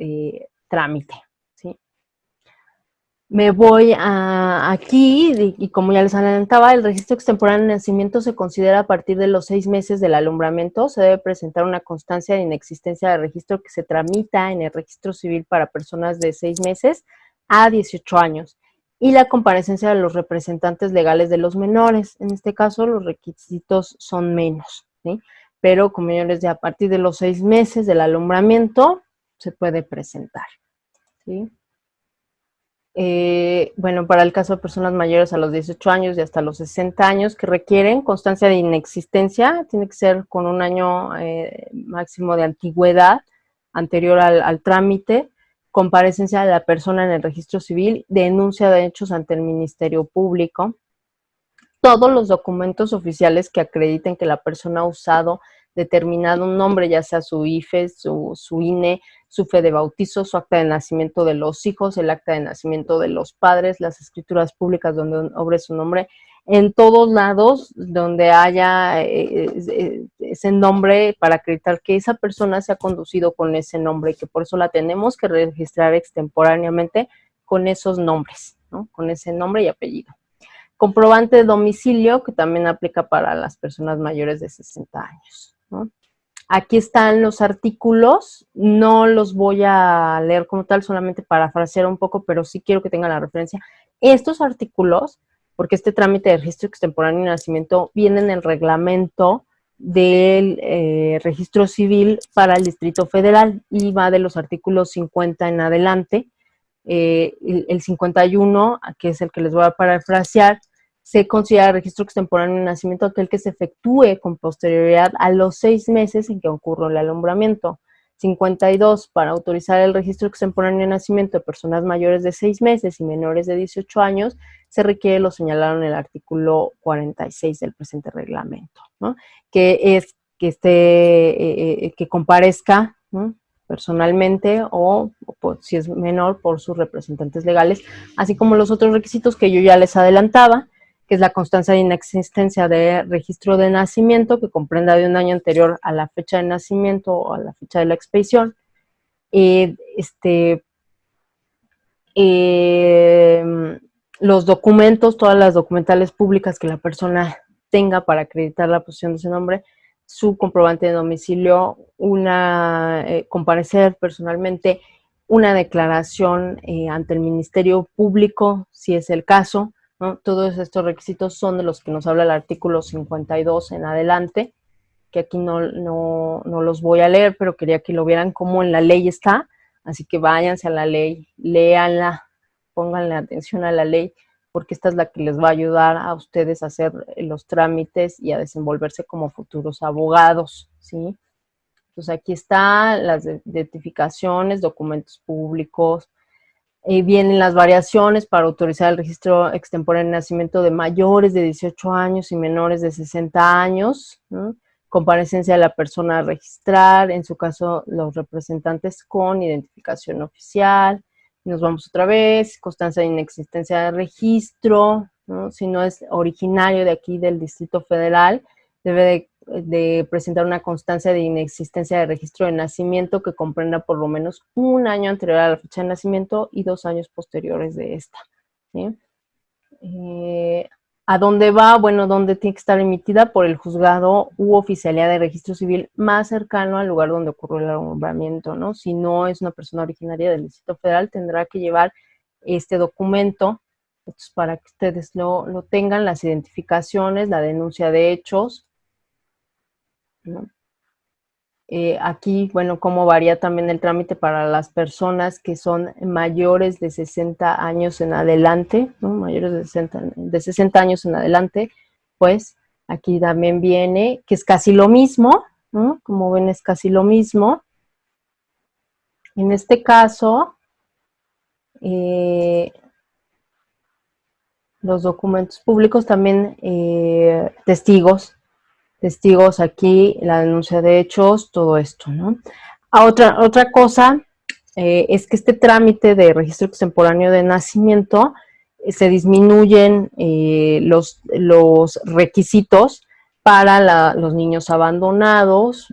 trámite, ¿sí? Me voy aquí, y como ya les adelantaba, el registro extemporáneo de nacimiento se considera a partir de los 6 meses del alumbramiento. Se debe presentar una constancia de inexistencia de registro que se tramita en el registro civil para personas de 6 meses a 18 años. Y la comparecencia de los representantes legales de los menores. En este caso, los requisitos son menos, ¿sí? Pero, como yo les decía, a partir de los 6 meses del alumbramiento se puede presentar, ¿sí? Bueno, para el caso de personas mayores a los 18 años y hasta los 60 años que requieren constancia de inexistencia, tiene que ser con un año máximo de antigüedad anterior al trámite, comparecencia de la persona en el registro civil, denuncia de hechos ante el Ministerio Público, todos los documentos oficiales que acrediten que la persona ha usado determinado nombre, ya sea su IFE, su INE, su fe de bautizo, su acta de nacimiento de los hijos, el acta de nacimiento de los padres, las escrituras públicas donde obre su nombre, en todos lados donde haya ese nombre para acreditar que esa persona se ha conducido con ese nombre y que por eso la tenemos que registrar extemporáneamente con esos nombres, ¿no? Con ese nombre y apellido. Comprobante de domicilio, que también aplica para las personas mayores de 60 años, ¿no? Aquí están los artículos, no los voy a leer como tal, solamente parafrasear un poco, pero sí quiero que tengan la referencia. Estos artículos, porque este trámite de registro extemporáneo de nacimiento viene en el reglamento del registro civil para el Distrito Federal y va de los artículos 50 en adelante. El 51, que es el que les voy a parafrasear, se considera registro extemporáneo de nacimiento aquel que se efectúe con posterioridad a los 6 meses en que ocurrió el alumbramiento. 52, para autorizar el registro extemporáneo de nacimiento de personas mayores de 6 meses y menores de 18 años, se requiere lo señalado en el artículo 46 del presente reglamento, ¿no? Que es que comparezca, ¿no?, personalmente o si es menor, por sus representantes legales, así como los otros requisitos que yo ya les adelantaba, que es la constancia de inexistencia de registro de nacimiento, que comprenda de un año anterior a la fecha de nacimiento o a la fecha de la expedición. Los documentos, todas las documentales públicas que la persona tenga para acreditar la posición de ese nombre, su comprobante de domicilio, comparecer personalmente, una declaración ante el Ministerio Público, si es el caso, ¿no? Todos estos requisitos son de los que nos habla el artículo 52 en adelante, que aquí no los voy a leer, pero quería que lo vieran cómo en la ley está, así que váyanse a la ley, léanla, pónganle atención a la ley, porque esta es la que les va a ayudar a ustedes a hacer los trámites y a desenvolverse como futuros abogados, ¿sí? Entonces aquí están las identificaciones, documentos públicos, vienen las variaciones para autorizar el registro extemporáneo de nacimiento de mayores de 18 años y menores de 60 años, ¿no? Comparecencia de la persona a registrar, en su caso los representantes con identificación oficial. Nos vamos otra vez, constancia de inexistencia de registro, ¿no? Si no es originario de aquí del Distrito Federal, debe de de presentar una constancia de inexistencia de registro de nacimiento que comprenda por lo menos un año anterior a la fecha de nacimiento y 2 años posteriores de esta, ¿sí? ¿A dónde va? Bueno, ¿dónde tiene que estar emitida? Por el juzgado u oficialía de registro civil más cercano al lugar donde ocurrió el alumbramiento, ¿no? Si no es una persona originaria del Distrito Federal, tendrá que llevar este documento. Entonces, para que ustedes lo tengan, las identificaciones, la denuncia de hechos, ¿no? Aquí, bueno, cómo varía también el trámite para las personas que son mayores de 60 años en adelante, ¿no? Mayores de 60 años en adelante, pues aquí también viene que es casi lo mismo, ¿no? Como ven, es casi lo mismo. En este caso, los documentos públicos también, testigos aquí, la denuncia de hechos, todo esto, ¿no? Otra cosa es que este trámite de registro extemporáneo de nacimiento se disminuyen los requisitos para los niños abandonados,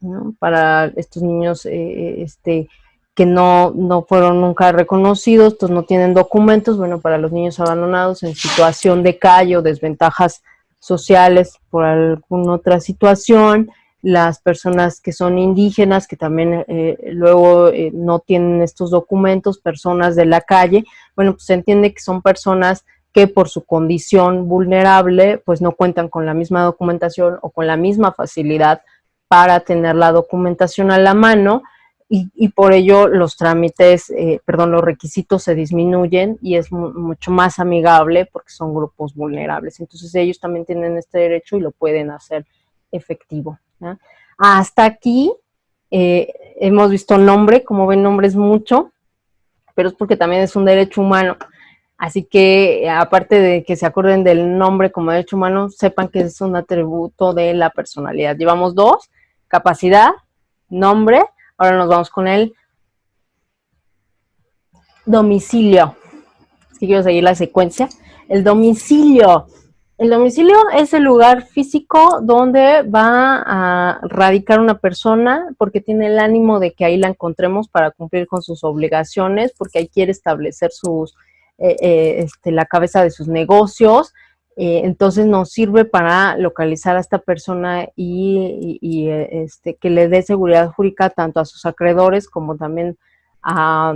¿no? Para estos niños que no fueron nunca reconocidos, pues no tienen documentos. Bueno, para los niños abandonados en situación de calle o desventajas sociales por alguna otra situación, las personas que son indígenas, que también luego no tienen estos documentos, personas de la calle, bueno, pues se entiende que son personas que por su condición vulnerable, pues no cuentan con la misma documentación o con la misma facilidad para tener la documentación a la mano, y por ello los trámites, los requisitos se disminuyen y es mucho más amigable porque son grupos vulnerables. Entonces ellos también tienen este derecho y lo pueden hacer efectivo, ¿no? Hasta aquí hemos visto nombre, como ven, nombre es mucho, pero es porque también es un derecho humano. Así que, aparte de que se acuerden del nombre como derecho humano, sepan que es un atributo de la personalidad. Llevamos dos: capacidad, nombre. Ahora nos vamos con el domicilio. Es que quiero seguir la secuencia. El domicilio. El domicilio es el lugar físico donde va a radicar una persona porque tiene el ánimo de que ahí la encontremos para cumplir con sus obligaciones, porque ahí quiere establecer la cabeza de sus negocios. Entonces nos sirve para localizar a esta persona y que le dé seguridad jurídica tanto a sus acreedores como también a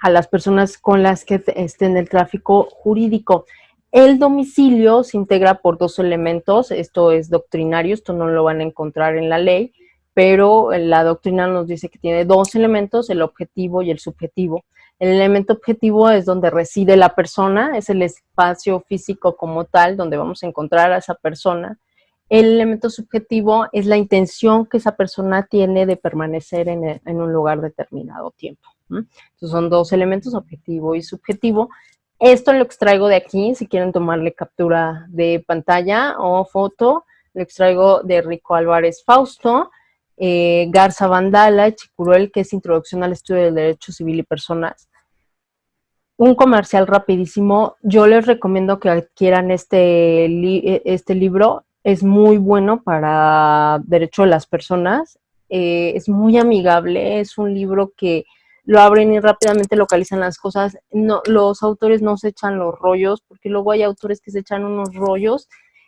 las personas con las que estén en el tráfico jurídico. El domicilio se integra por dos elementos. Esto es doctrinario, esto no lo van a encontrar en la ley, pero la doctrina nos dice que tiene dos elementos: el objetivo y el subjetivo. El elemento objetivo es donde reside la persona, es el espacio físico como tal donde vamos a encontrar a esa persona. El elemento subjetivo es la intención que esa persona tiene de permanecer en un lugar determinado tiempo. Entonces son dos elementos, objetivo y subjetivo. Esto lo extraigo de aquí, si quieren tomarle captura de pantalla o foto, lo extraigo de Rico Álvarez Fausto, Garza Vandala, Chicuruel, que es Introducción al Estudio del Derecho Civil y Personas. Un comercial rapidísimo. Yo les recomiendo que adquieran este libro. Es muy bueno para derecho de las personas. Es muy amigable. Es un libro que lo abren y rápidamente localizan las cosas. No, los autores no se echan los rollos, porque luego hay autores que se echan unos rollos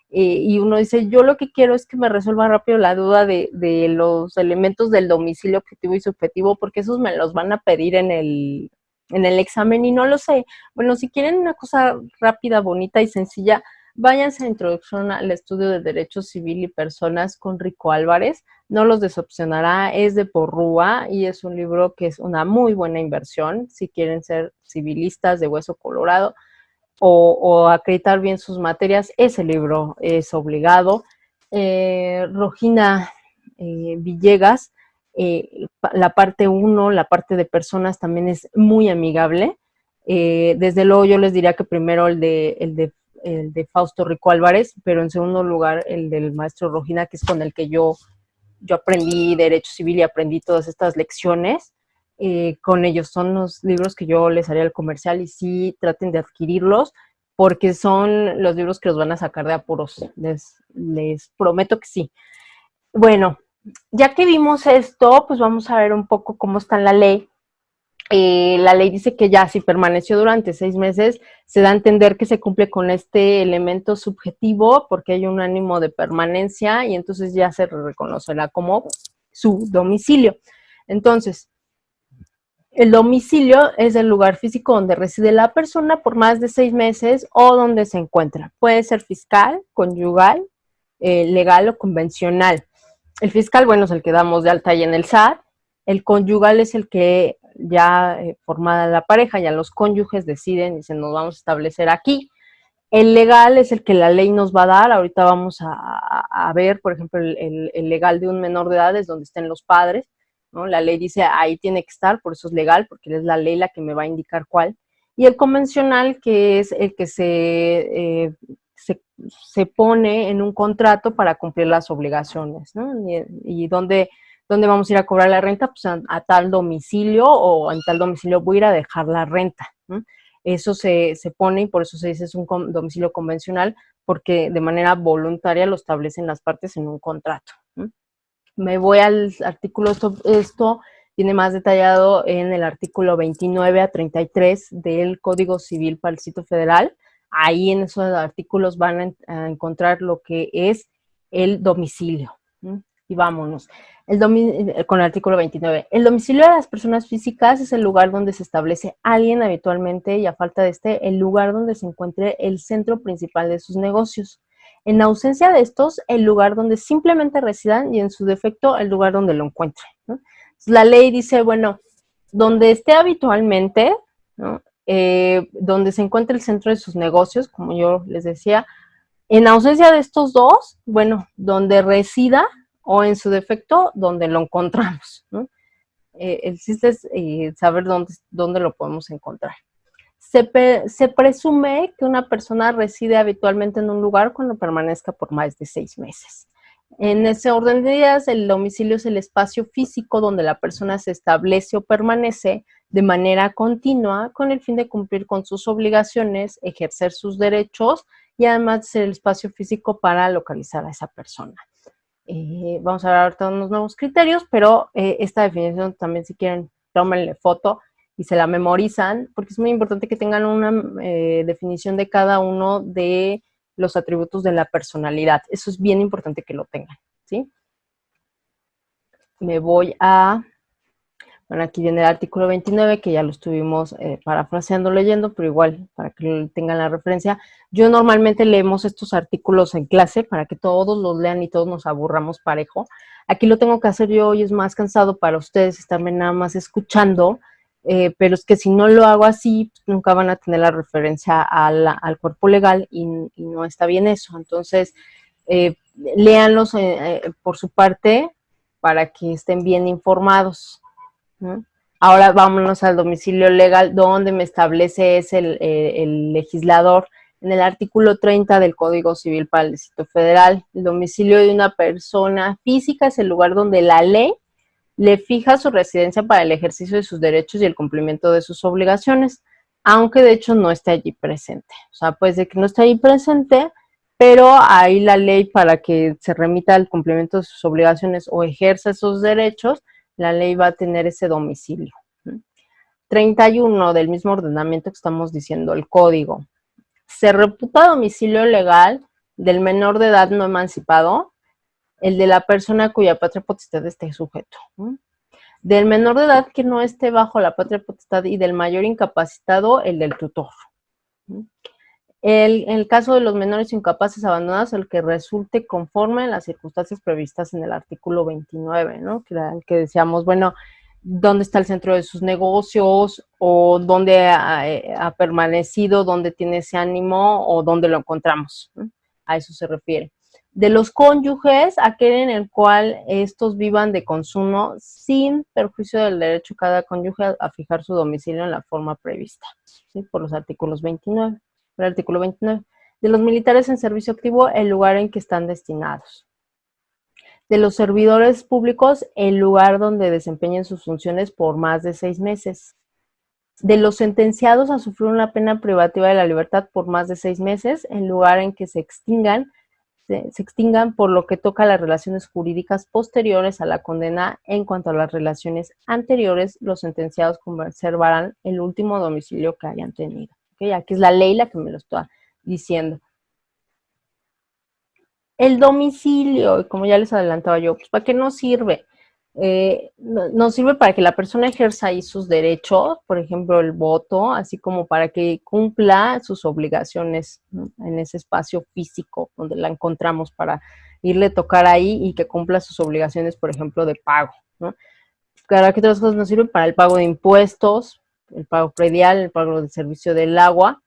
y uno dice, yo lo que quiero es que me resuelvan rápido la duda de los elementos del domicilio objetivo y subjetivo, porque esos me los van a pedir en el examen y no lo sé. Bueno, si quieren una cosa rápida, bonita y sencilla, váyanse a Introducción al Estudio de Derecho Civil y Personas con Rico Álvarez. No los decepcionará, es de Porrúa y es un libro que es una muy buena inversión si quieren ser civilistas de hueso colorado o acreditar bien sus materias. Ese libro es obligado. Rogina Villegas, la parte 1, la parte de personas, también es muy amigable. Desde luego yo les diría que primero el de Fausto Rico Álvarez, pero en segundo lugar el del maestro Rogina, que es con el que yo aprendí Derecho Civil y aprendí todas estas lecciones. Con ellos son los libros que yo les haría el comercial y sí traten de adquirirlos. porque son los libros que los van a sacar de apuros, les prometo que sí. Bueno, ya que vimos esto, pues vamos a ver un poco cómo está en la ley. La ley dice que ya si permaneció durante 6 meses, se da a entender que se cumple con este elemento subjetivo porque hay un ánimo de permanencia y entonces ya se reconocerá como su domicilio. Entonces, el domicilio es el lugar físico donde reside la persona por más de 6 meses o donde se encuentra. Puede ser fiscal, conyugal, legal o convencional. El fiscal, bueno, es el que damos de alta ahí en el SAT. El conyugal es el que ya formada la pareja, ya los cónyuges deciden y dicen, nos vamos a establecer aquí. El legal es el que la ley nos va a dar. Ahorita vamos a ver, por ejemplo, el legal de un menor de edad es donde estén los padres, ¿no? La ley dice ahí tiene que estar, por eso es legal, porque es la ley la que me va a indicar cuál. Y el convencional, que es el que se pone en un contrato para cumplir las obligaciones, ¿no? Y dónde vamos a ir a cobrar la renta, pues a tal domicilio o en tal domicilio voy a ir a dejar la renta, ¿no? Eso se pone y por eso se dice es un domicilio convencional, porque de manera voluntaria lo establecen las partes en un contrato. Me voy al artículo, esto tiene más detallado en el artículo 29 a 33 del Código Civil para el Distrito Federal. Ahí en esos artículos van a encontrar lo que es el domicilio. Y vámonos. Con el artículo 29. El domicilio de las personas físicas es el lugar donde se establece alguien habitualmente y a falta de este, el lugar donde se encuentre el centro principal de sus negocios. En ausencia de estos, el lugar donde simplemente residan y en su defecto, el lugar donde lo encuentren, ¿no? La ley dice, bueno, donde esté habitualmente, ¿no? Donde se encuentre el centro de sus negocios, como yo les decía, en ausencia de estos dos, bueno, donde resida o en su defecto, donde lo encontramos, ¿no? El chiste es saber dónde lo podemos encontrar. Se presume que una persona reside habitualmente en un lugar cuando permanezca por más de 6 meses. En ese orden de ideas, el domicilio es el espacio físico donde la persona se establece o permanece de manera continua con el fin de cumplir con sus obligaciones, ejercer sus derechos y además ser el espacio físico para localizar a esa persona. Vamos a ver ahorita unos nuevos criterios, pero esta definición también si quieren tómenle foto y se la memorizan, porque es muy importante que tengan una definición de cada uno de los atributos de la personalidad. Eso es bien importante que lo tengan, ¿sí? Me voy a... Bueno, aquí viene el artículo 29, que ya lo estuvimos parafraseando, leyendo, pero igual, para que tengan la referencia. Yo normalmente leemos estos artículos en clase para que todos los lean y todos nos aburramos parejo. Aquí lo tengo que hacer yo y es más cansado para ustedes estarme nada más escuchando, pero es que si no lo hago así, pues nunca van a tener la referencia al cuerpo legal y no está bien eso. Entonces, léanlos por su parte para que estén bien informados. ¿No? Ahora vámonos al domicilio legal, donde me establece es el legislador en el artículo 30 del Código Civil para el Distrito Federal. El domicilio de una persona física es el lugar donde la ley le fija su residencia para el ejercicio de sus derechos y el cumplimiento de sus obligaciones, aunque de hecho no esté allí presente. O sea, puede ser que no esté allí presente, pero ahí la ley para que se remita al cumplimiento de sus obligaciones o ejerza esos derechos, la ley va a tener ese domicilio. 31 del mismo ordenamiento que estamos diciendo, el código. Se reputa domicilio legal del menor de edad no emancipado, el de la persona cuya patria potestad esté sujeto. Del menor de edad que no esté bajo la patria potestad y del mayor incapacitado, el del tutor. En el caso de los menores incapaces abandonados, el que resulte conforme en las circunstancias previstas en el artículo 29, ¿no? Que decíamos, bueno, dónde está el centro de sus negocios o dónde ha permanecido, dónde tiene ese ánimo o dónde lo encontramos, ¿no? A eso se refiere. De los cónyuges, aquel en el cual estos vivan de consumo sin perjuicio del derecho de cada cónyuge a fijar su domicilio en la forma prevista, ¿sí? Por los artículos 29. El artículo 29. De los militares en servicio activo, el lugar en que están destinados. De los servidores públicos, el lugar donde desempeñen sus funciones por más de 6 meses. de los sentenciados a sufrir una pena privativa de la libertad por más de 6 meses, en lugar en que se extingan por lo que toca a las relaciones jurídicas posteriores a la condena. En cuanto a las relaciones anteriores, los sentenciados conservarán el último domicilio que hayan tenido. ¿Okay? Aquí es la ley la que me lo está diciendo. El domicilio, como ya les adelantaba yo, pues ¿para qué nos sirve? Nos sirve para que la persona ejerza ahí sus derechos, por ejemplo, el voto, así como para que cumpla sus obligaciones, ¿no? En ese espacio físico donde la encontramos para irle a tocar ahí y que cumpla sus obligaciones, por ejemplo, de pago, ¿no? Claro, que otras cosas nos sirven para el pago de impuestos, el pago predial, el pago del servicio del agua.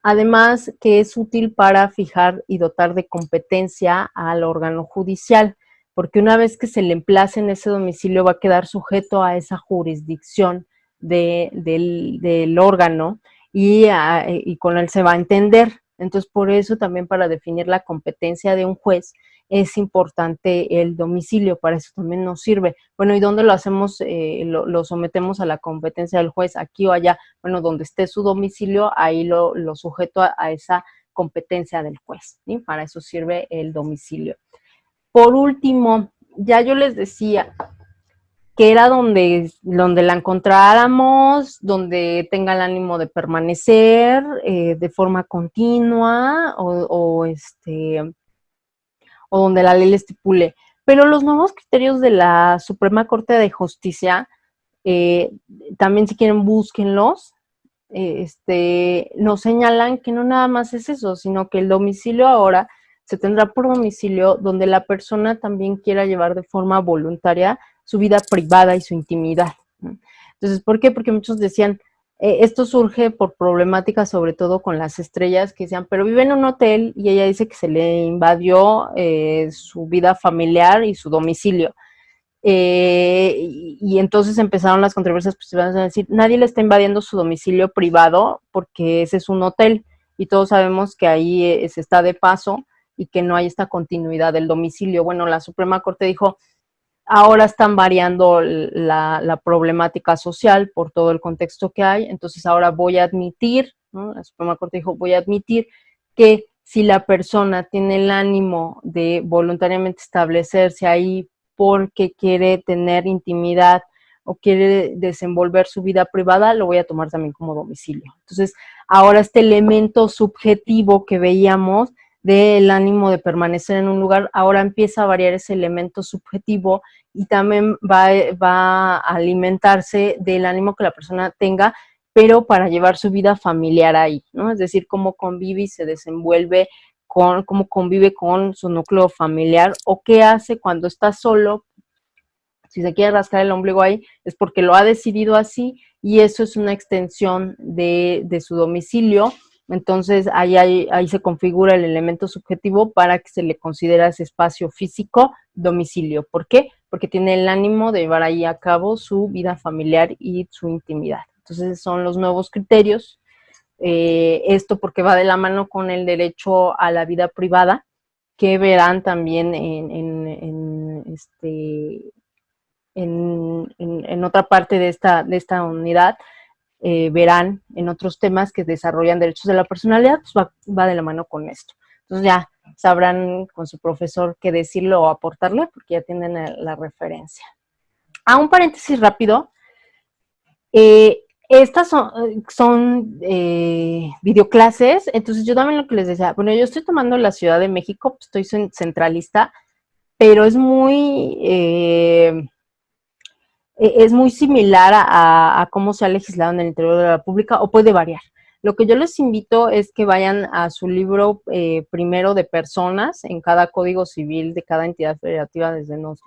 Además, que es útil para fijar y dotar de competencia al órgano judicial, porque una vez que se le emplace en ese domicilio va a quedar sujeto a esa jurisdicción del órgano y con él se va a entender. Entonces, por eso también para definir la competencia de un juez es importante el domicilio, para eso también nos sirve. Bueno, ¿y dónde lo hacemos? Lo sometemos a la competencia del juez, aquí o allá. Bueno, donde esté su domicilio, ahí lo sujeto a esa competencia del juez, ¿sí? Para eso sirve el domicilio. Por último, ya yo les decía que era donde la encontráramos, donde tenga el ánimo de permanecer de forma continua o donde la ley le estipule. Pero los nuevos criterios de la Suprema Corte de Justicia, eh, también si quieren búsquenlos, nos señalan que no nada más es eso, sino que el domicilio ahora se tendrá por domicilio donde la persona también quiera llevar de forma voluntaria su vida privada y su intimidad. Entonces, ¿por qué? Porque muchos decían, esto surge por problemáticas sobre todo con las estrellas que decían, pero vive en un hotel y ella dice que se le invadió su vida familiar y su domicilio. Y entonces empezaron las controversias positivas a decir, nadie le está invadiendo su domicilio privado porque ese es un hotel y todos sabemos que ahí se está de paso y que no hay esta continuidad del domicilio. Bueno, la Suprema Corte dijo, ahora están variando la problemática social por todo el contexto que hay, entonces ahora voy a admitir, ¿no? La Suprema Corte dijo, voy a admitir que si la persona tiene el ánimo de voluntariamente establecerse ahí porque quiere tener intimidad o quiere desenvolver su vida privada, lo voy a tomar también como domicilio. Entonces, ahora este elemento subjetivo que veíamos del ánimo de permanecer en un lugar, ahora empieza a variar ese elemento subjetivo y también va a alimentarse del ánimo que la persona tenga, pero para llevar su vida familiar ahí, ¿no? Es decir, cómo convive y se desenvuelve cómo convive con su núcleo familiar o qué hace cuando está solo. Si se quiere rascar el ombligo ahí, es porque lo ha decidido así y eso es una extensión de su domicilio. Entonces ahí se configura el elemento subjetivo para que se le considere ese espacio físico domicilio. ¿Por qué? Porque tiene el ánimo de llevar ahí a cabo su vida familiar y su intimidad. Entonces son los nuevos criterios. Esto porque va de la mano con el derecho a la vida privada, que verán también en otra parte de esta unidad, verán en otros temas que desarrollan derechos de la personalidad, pues va de la mano con esto. Entonces ya sabrán con su profesor qué decirle o aportarle, porque ya tienen la referencia. Un paréntesis rápido. Estas son videoclases, entonces yo también lo que les decía, bueno, yo estoy tomando la Ciudad de México, pues estoy centralista, pero es muy similar a cómo se ha legislado en el interior de la República o puede variar. Lo que yo les invito es que vayan a su libro primero de personas en cada código civil de cada entidad federativa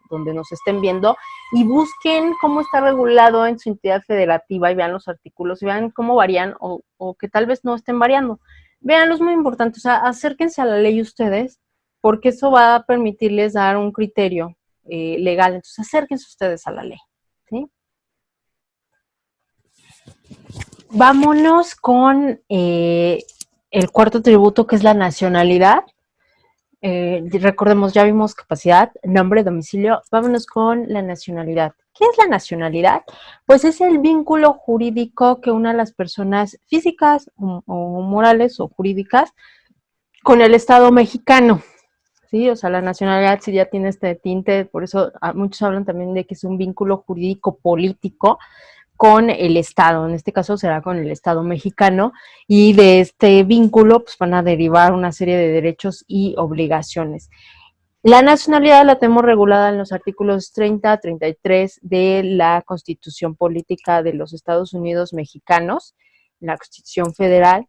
donde nos estén viendo y busquen cómo está regulado en su entidad federativa y vean los artículos y vean cómo varían o que tal vez no estén variando. Veanlo, es muy importante, o sea, acérquense a la ley ustedes porque eso va a permitirles dar un criterio legal. Entonces acérquense ustedes a la ley. ¿Sí? Vámonos con el cuarto tributo, que es la nacionalidad. Recordemos, ya vimos capacidad, nombre, domicilio, vámonos con la nacionalidad. ¿Qué es la nacionalidad? Pues es el vínculo jurídico que une a las personas físicas o morales o jurídicas con el Estado mexicano. Sí, o sea, la nacionalidad sí ya tiene este tinte, por eso muchos hablan también de que es un vínculo jurídico político con el Estado, en este caso será con el Estado mexicano, y de este vínculo pues van a derivar una serie de derechos y obligaciones. La nacionalidad la tenemos regulada en los artículos 30 a 33 de la Constitución Política de los Estados Unidos Mexicanos, la Constitución Federal,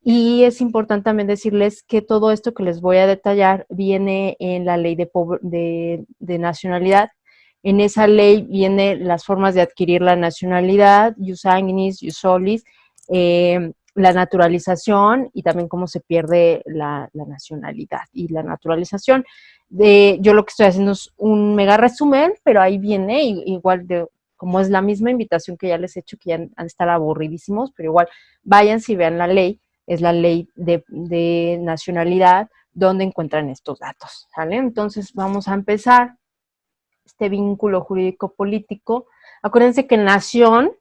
y es importante también decirles que todo esto que les voy a detallar viene en la ley de nacionalidad. En esa ley vienen las formas de adquirir la nacionalidad, jus sanguinis, jus solis, la naturalización y también cómo se pierde la nacionalidad y la naturalización. Yo lo que estoy haciendo es un mega resumen, pero ahí viene igual de como es la misma invitación que ya les he hecho, que ya han de estar aburridísimos, pero igual vayan si vean la ley, es la ley de nacionalidad, donde encuentran estos datos, ¿vale? Entonces vamos a empezar este vínculo jurídico político. Acuérdense que nación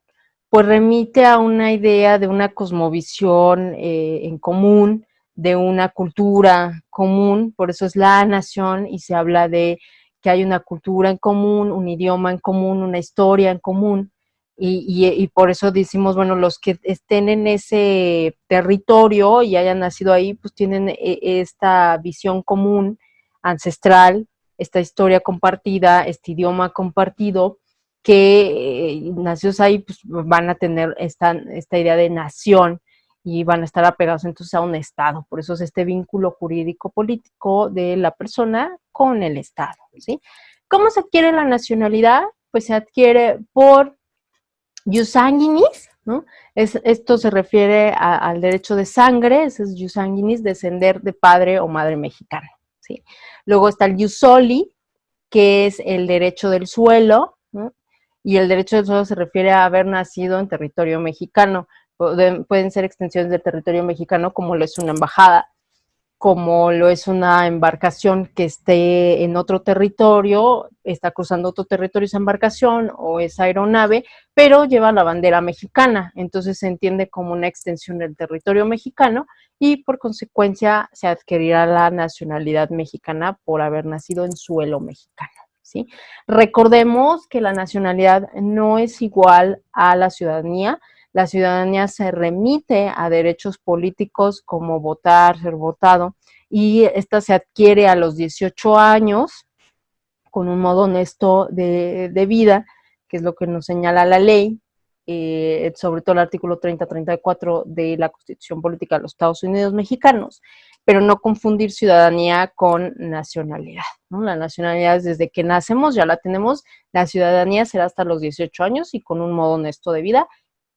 pues remite a una idea de una cosmovisión en común, de una cultura común, por eso es la nación y se habla de que hay una cultura en común, un idioma en común, una historia en común, y por eso decimos, bueno, los que estén en ese territorio y hayan nacido ahí, pues tienen esta visión común, ancestral, esta historia compartida, este idioma compartido, que nacidos ahí pues, van a tener esta idea de nación y van a estar apegados entonces a un Estado. Por eso es este vínculo jurídico político de la persona con el Estado, ¿sí? ¿Cómo se adquiere la nacionalidad? Pues se adquiere por jus sanguinis, ¿no? Esto se refiere al derecho de sangre, ese es jus sanguinis, descender de padre o madre mexicana, ¿sí? Luego está el jus soli, que es el derecho del suelo, ¿no? Y el derecho del suelo se refiere a haber nacido en territorio mexicano. Pueden ser extensiones del territorio mexicano, como lo es una embajada, como lo es una embarcación que esté en otro territorio, está cruzando otro territorio esa embarcación o esa aeronave, pero lleva la bandera mexicana, entonces se entiende como una extensión del territorio mexicano y por consecuencia se adquirirá la nacionalidad mexicana por haber nacido en suelo mexicano, ¿sí? Recordemos que la nacionalidad no es igual a la ciudadanía se remite a derechos políticos como votar, ser votado, y esta se adquiere a los 18 años con un modo honesto de vida, que es lo que nos señala la ley, sobre todo el artículo 30-34 de la Constitución Política de los Estados Unidos Mexicanos, pero no confundir ciudadanía con nacionalidad, ¿no? La nacionalidad es desde que nacemos, ya la tenemos, la ciudadanía será hasta los 18 años y con un modo honesto de vida,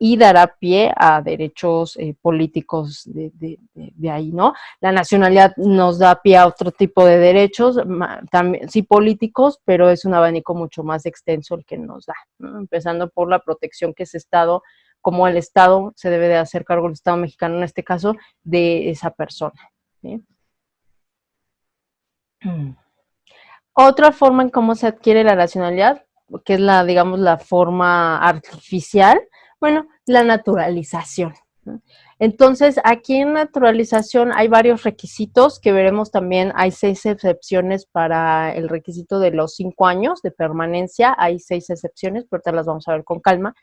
y dará pie a derechos políticos de ahí, ¿no? La nacionalidad nos da pie a otro tipo de derechos, también, sí políticos, pero es un abanico mucho más extenso el que nos da, ¿no? Empezando por la protección que ese Estado, como el Estado se debe de hacer cargo el Estado mexicano en este caso, de esa persona, ¿sí? Otra forma en cómo se adquiere la nacionalidad, que es la, digamos, la forma artificial, bueno, la naturalización, ¿no? Entonces, aquí en naturalización hay varios requisitos que veremos también, hay 6 excepciones para el requisito de los 5 años de permanencia, hay 6 excepciones, pero ahorita las vamos a ver con calma.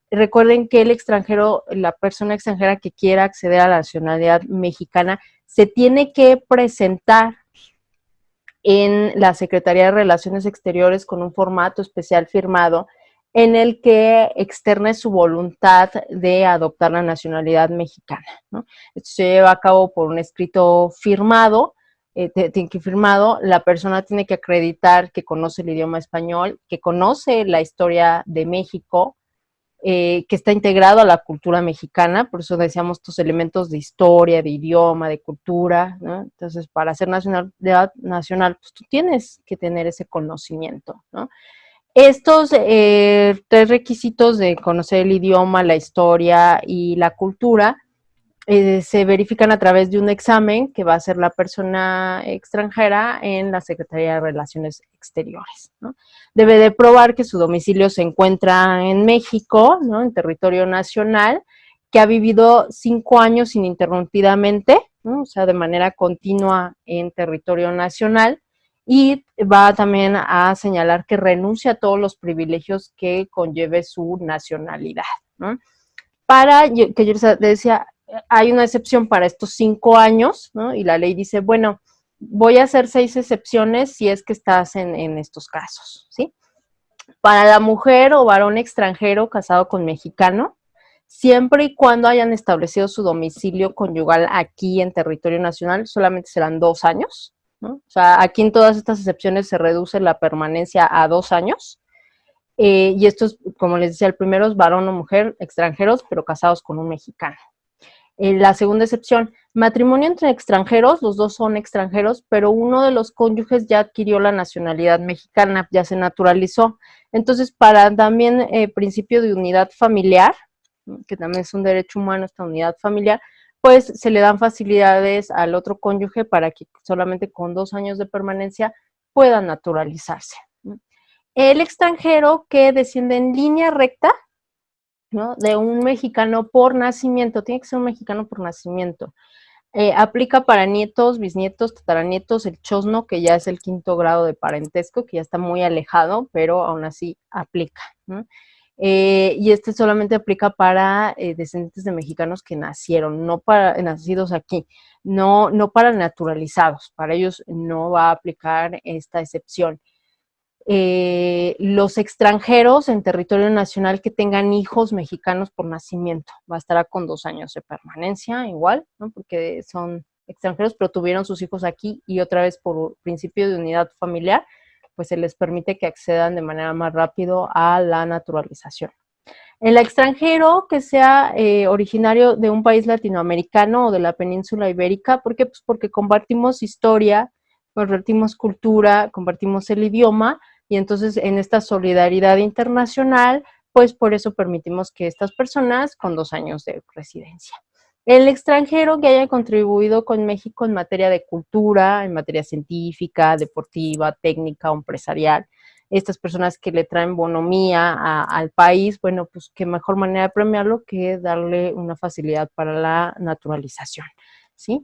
Recuerden que el extranjero, la persona extranjera que quiera acceder a la nacionalidad mexicana, se tiene que presentar en la Secretaría de Relaciones Exteriores con un formato especial firmado en el que externe su voluntad de adoptar la nacionalidad mexicana, ¿no? Esto se lleva a cabo por un escrito firmado, tiene que firmado, la persona tiene que acreditar que conoce el idioma español, que conoce la historia de México, que está integrado a la cultura mexicana, por eso decíamos estos elementos de historia, de idioma, de cultura, ¿no? Entonces, para ser nacional, pues tú tienes que tener ese conocimiento, ¿no? Estos 3 requisitos de conocer el idioma, la historia y la cultura se verifican a través de un examen que va a hacer la persona extranjera en la Secretaría de Relaciones Exteriores, ¿no? Debe de probar que su domicilio se encuentra en México, ¿no? En territorio nacional, que ha vivido 5 años ininterrumpidamente, ¿no? O sea, de manera continua en territorio nacional, y va también a señalar que renuncia a todos los privilegios que conlleve su nacionalidad, ¿no? Que yo les decía, hay una excepción para estos 5 años, ¿no? Y la ley dice, bueno, voy a hacer 6 excepciones si es que estás en estos casos, ¿sí? Para la mujer o varón extranjero casado con mexicano, siempre y cuando hayan establecido su domicilio conyugal aquí en territorio nacional, solamente serán 2 años, ¿no? O sea, aquí en todas estas excepciones se reduce la permanencia a 2 años. Y esto es, como les decía, el primero es varón o mujer extranjeros, pero casados con un mexicano. La segunda excepción, matrimonio entre extranjeros, los dos son extranjeros, pero uno de los cónyuges ya adquirió la nacionalidad mexicana, ya se naturalizó. Entonces, para también principio de unidad familiar, que también es un derecho humano esta unidad familiar, pues se le dan facilidades al otro cónyuge para que solamente con 2 años de permanencia pueda naturalizarse. El extranjero que desciende en línea recta, ¿no? De un mexicano por nacimiento, tiene que ser un mexicano por nacimiento. Aplica para nietos, bisnietos, tataranietos, el chosno, que ya es el 5.º grado de parentesco, que ya está muy alejado, pero aún así aplica, ¿no? Y este solamente aplica para descendientes de mexicanos que nacieron, no para nacidos aquí, no para naturalizados, para ellos no va a aplicar esta excepción. Los extranjeros en territorio nacional que tengan hijos mexicanos por nacimiento, bastará con 2 años de permanencia, igual, ¿no? Porque son extranjeros, pero tuvieron sus hijos aquí y otra vez por principio de unidad familiar, pues se les permite que accedan de manera más rápido a la naturalización. El extranjero que sea originario de un país latinoamericano o de la península ibérica, ¿por qué? Pues porque compartimos historia, compartimos cultura, compartimos el idioma, y entonces en esta solidaridad internacional, pues por eso permitimos que estas personas con 2 años de residencia. El extranjero que haya contribuido con México en materia de cultura, en materia científica, deportiva, técnica o empresarial, estas personas que le traen bonomía al país, bueno, pues qué mejor manera de premiarlo que darle una facilidad para la naturalización, ¿sí?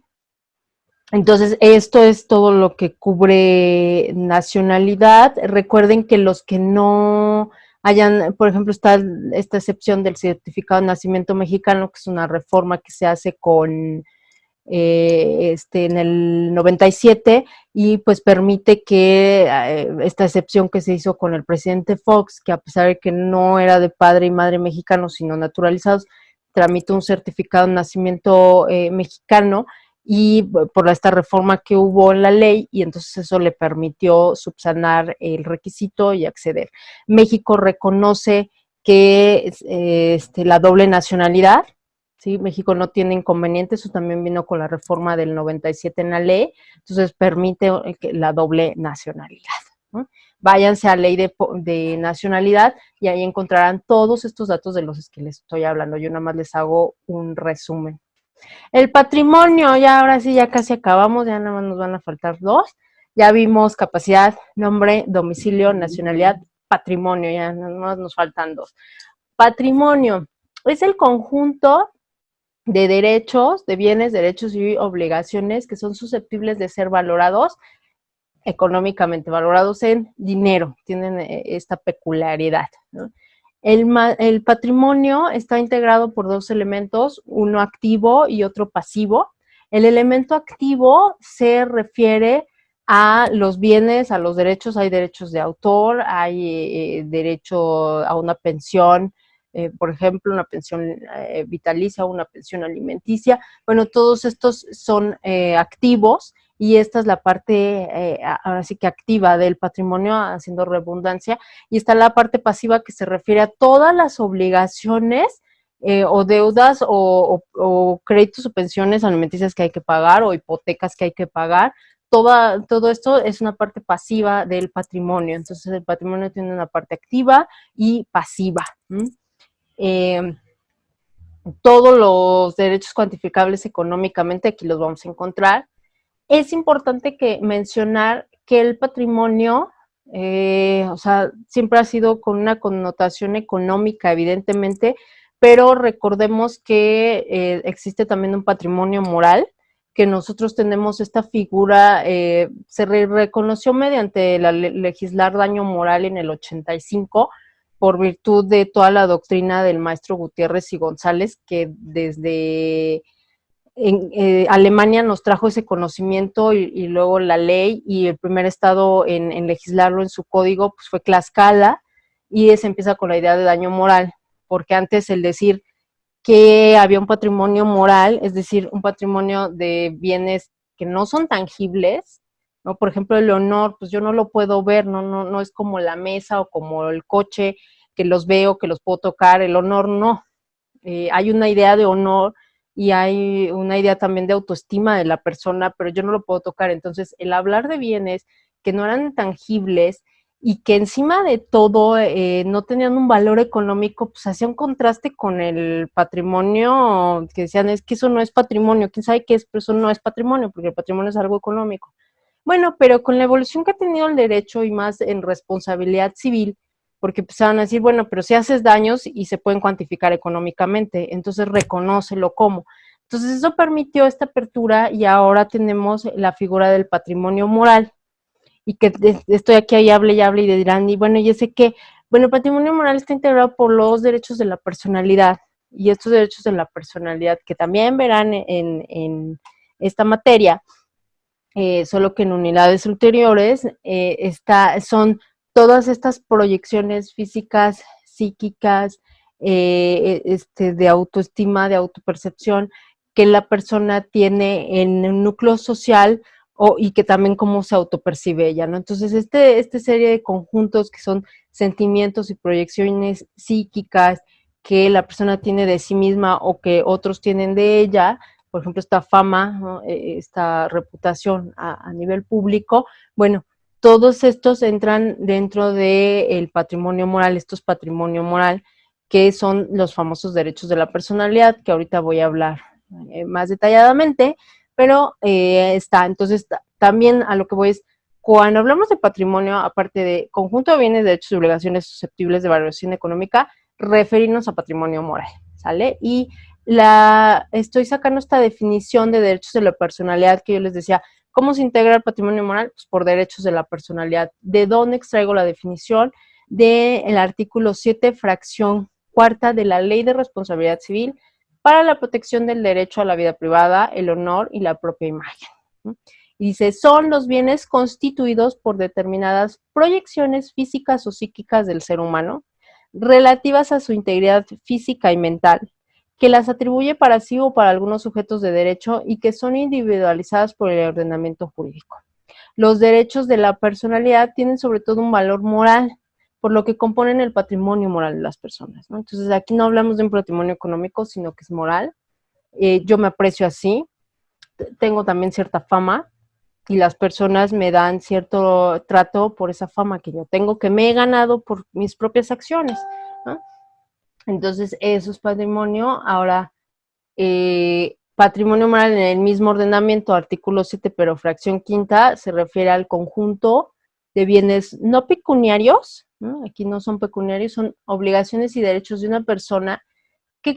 Entonces, esto es todo lo que cubre nacionalidad. Recuerden que los que no hayan, por ejemplo, está esta excepción del certificado de nacimiento mexicano, que es una reforma que se hace en el 97, y pues permite que esta excepción que se hizo con el presidente Fox, que a pesar de que no era de padre y madre mexicanos, sino naturalizados, tramitó un certificado de nacimiento mexicano, y por esta reforma que hubo en la ley, y entonces eso le permitió subsanar el requisito y acceder. México reconoce que la doble nacionalidad, ¿sí? México no tiene inconveniente, eso también vino con la reforma del 97 en la ley, entonces permite la doble nacionalidad, ¿no? Váyanse a ley de nacionalidad y ahí encontrarán todos estos datos de los que les estoy hablando. Yo nada más les hago un resumen. El patrimonio, ya ahora sí, ya casi acabamos, ya nada más nos van a faltar 2. Ya vimos capacidad, nombre, domicilio, nacionalidad, patrimonio, ya nada más nos faltan 2. Patrimonio es el conjunto de derechos, de bienes, derechos y obligaciones que son susceptibles de ser valorados económicamente, valorados en dinero, tienen esta peculiaridad, ¿no? El patrimonio está integrado por 2 elementos, uno activo y otro pasivo. El elemento activo se refiere a los bienes, a los derechos, hay derechos de autor, hay derecho a una pensión, por ejemplo, una pensión vitalicia o una pensión alimenticia. Bueno, todos estos son activos, y esta es la parte, ahora sí que activa del patrimonio, haciendo redundancia, y está la parte pasiva que se refiere a todas las obligaciones o deudas o créditos o pensiones alimenticias que hay que pagar o hipotecas que hay que pagar. Todo esto es una parte pasiva del patrimonio. Entonces el patrimonio tiene una parte activa y pasiva. Eh, todos los derechos cuantificables económicamente, aquí los vamos a encontrar. Es importante que mencionar que el patrimonio, o sea, siempre ha sido con una connotación económica, evidentemente, pero recordemos que existe también un patrimonio moral, que nosotros tenemos esta figura, se reconoció mediante la legislar daño moral en el 85, por virtud de toda la doctrina del maestro Gutiérrez y González, que desde Alemania nos trajo ese conocimiento y luego la ley, y el primer estado en legislarlo en su código pues fue Tlaxcala, y se empieza con la idea de daño moral, porque antes el decir que había un patrimonio moral, es decir, un patrimonio de bienes que no son tangibles, ¿no? Por ejemplo, el honor, pues yo no lo puedo ver, no es como la mesa o como el coche, que los veo, que los puedo tocar. El honor no. Hay una idea de honor y hay una idea también de autoestima de la persona, pero yo no lo puedo tocar. Entonces, el hablar de bienes que no eran tangibles y que encima de todo no tenían un valor económico, pues hacía un contraste con el patrimonio, que decían, es que eso no es patrimonio, quién sabe qué es, pero eso no es patrimonio, porque el patrimonio es algo económico. Bueno, pero con la evolución que ha tenido el derecho y más en responsabilidad civil, porque empezaron a decir, bueno, pero si haces daños y se pueden cuantificar económicamente, entonces reconócelo como. Entonces eso permitió esta apertura y ahora tenemos la figura del patrimonio moral, y que estoy aquí y hable y dirán, y bueno, yo sé que, bueno, el patrimonio moral está integrado por los derechos de la personalidad, y estos derechos de la personalidad que también verán en esta materia, solo que en unidades ulteriores, son todas estas proyecciones físicas, psíquicas, de autoestima, de autopercepción, que la persona tiene en un núcleo social y que también cómo se autopercibe ella, ¿no? Entonces, esta serie de conjuntos que son sentimientos y proyecciones psíquicas que la persona tiene de sí misma o que otros tienen de ella, por ejemplo, esta fama, ¿no? Esta reputación a nivel público, bueno, todos estos entran dentro del patrimonio moral, estos patrimonio moral, que son los famosos derechos de la personalidad, que ahorita voy a hablar más detalladamente, pero está, entonces también a lo que voy es, cuando hablamos de patrimonio, aparte de conjunto de bienes, derechos y obligaciones susceptibles de valoración económica, referirnos a patrimonio moral, ¿sale? Y estoy sacando esta definición de derechos de la personalidad que yo les decía. ¿Cómo se integra el patrimonio moral? Pues por derechos de la personalidad. ¿De dónde extraigo la definición? Del artículo 7, fracción cuarta de la Ley de Responsabilidad Civil para la protección del derecho a la vida privada, el honor y la propia imagen. Y dice, son los bienes constituidos por determinadas proyecciones físicas o psíquicas del ser humano relativas a su integridad física y mental, que las atribuye para sí o para algunos sujetos de derecho y que son individualizadas por el ordenamiento jurídico. Los derechos de la personalidad tienen sobre todo un valor moral, por lo que componen el patrimonio moral de las personas, ¿no? Entonces aquí no hablamos de un patrimonio económico, sino que es moral. Yo me aprecio así, tengo también cierta fama y las personas me dan cierto trato por esa fama que yo tengo, que me he ganado por mis propias acciones, ¿no? Entonces eso es patrimonio. Ahora, patrimonio moral en el mismo ordenamiento, artículo 7, pero fracción quinta, se refiere al conjunto de bienes no pecuniarios, ¿no? Aquí no son pecuniarios, son obligaciones y derechos de una persona que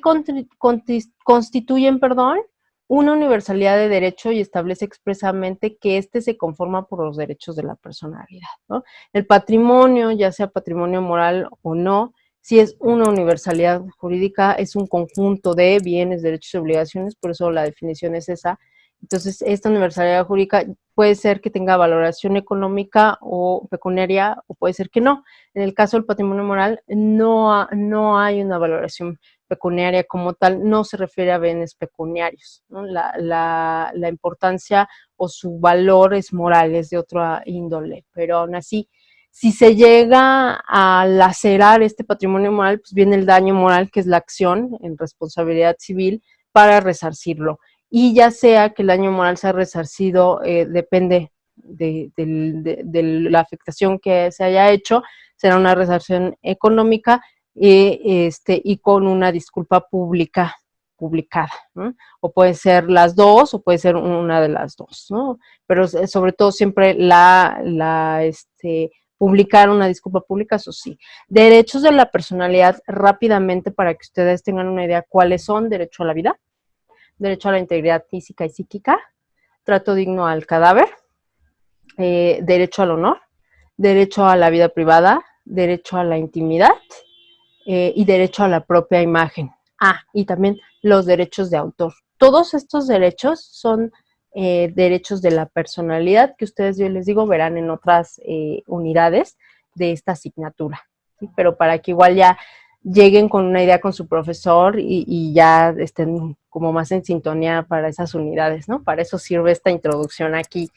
constituyen, perdón, una universalidad de derecho y establece expresamente que éste se conforma por los derechos de la personalidad, ¿no? El patrimonio, ya sea patrimonio moral o no, si es una universalidad jurídica, es un conjunto de bienes, derechos y obligaciones, por eso la definición es esa. Entonces, esta universalidad jurídica puede ser que tenga valoración económica o pecuniaria, o puede ser que no. En el caso del patrimonio moral, no hay una valoración pecuniaria como tal, no se refiere a bienes pecuniarios, ¿no? La importancia o su valor es moral, es de otra índole, pero aún así, si se llega a lacerar este patrimonio moral, pues viene el daño moral, que es la acción en responsabilidad civil para resarcirlo. Y ya sea que el daño moral sea resarcido, depende de la afectación que se haya hecho, será una resarcción económica y con una disculpa pública publicada, ¿no? O puede ser las dos, o puede ser una de las dos, ¿no? Pero sobre todo siempre publicar una disculpa pública, eso sí. Derechos de la personalidad, rápidamente, para que ustedes tengan una idea cuáles son: derecho a la vida, derecho a la integridad física y psíquica, trato digno al cadáver, derecho al honor, derecho a la vida privada, derecho a la intimidad, y derecho a la propia imagen. Y también los derechos de autor. Todos estos derechos son derechos de la personalidad que ustedes, yo les digo, verán en otras unidades de esta asignatura, ¿sí? Pero para que igual ya lleguen con una idea con su profesor y ya estén como más en sintonía para esas unidades, ¿no? Para eso sirve esta introducción aquí.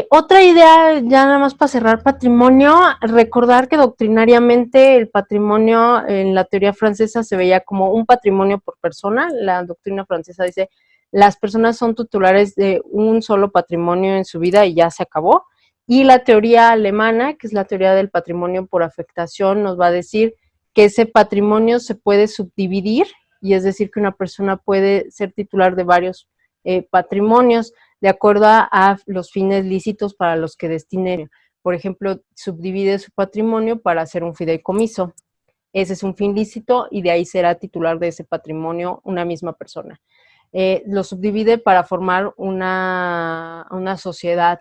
Otra idea, ya nada más para cerrar: patrimonio. Recordar que doctrinariamente el patrimonio en la teoría francesa se veía como un patrimonio por persona. La doctrina francesa dice: las personas son titulares de un solo patrimonio en su vida y ya se acabó. Y la teoría alemana, que es la teoría del patrimonio por afectación, nos va a decir que ese patrimonio se puede subdividir, y es decir, que una persona puede ser titular de varios patrimonios de acuerdo a los fines lícitos para los que destine. Por ejemplo, subdivide su patrimonio para hacer un fideicomiso. Ese es un fin lícito y de ahí será titular de ese patrimonio una misma persona. Lo subdivide para formar una sociedad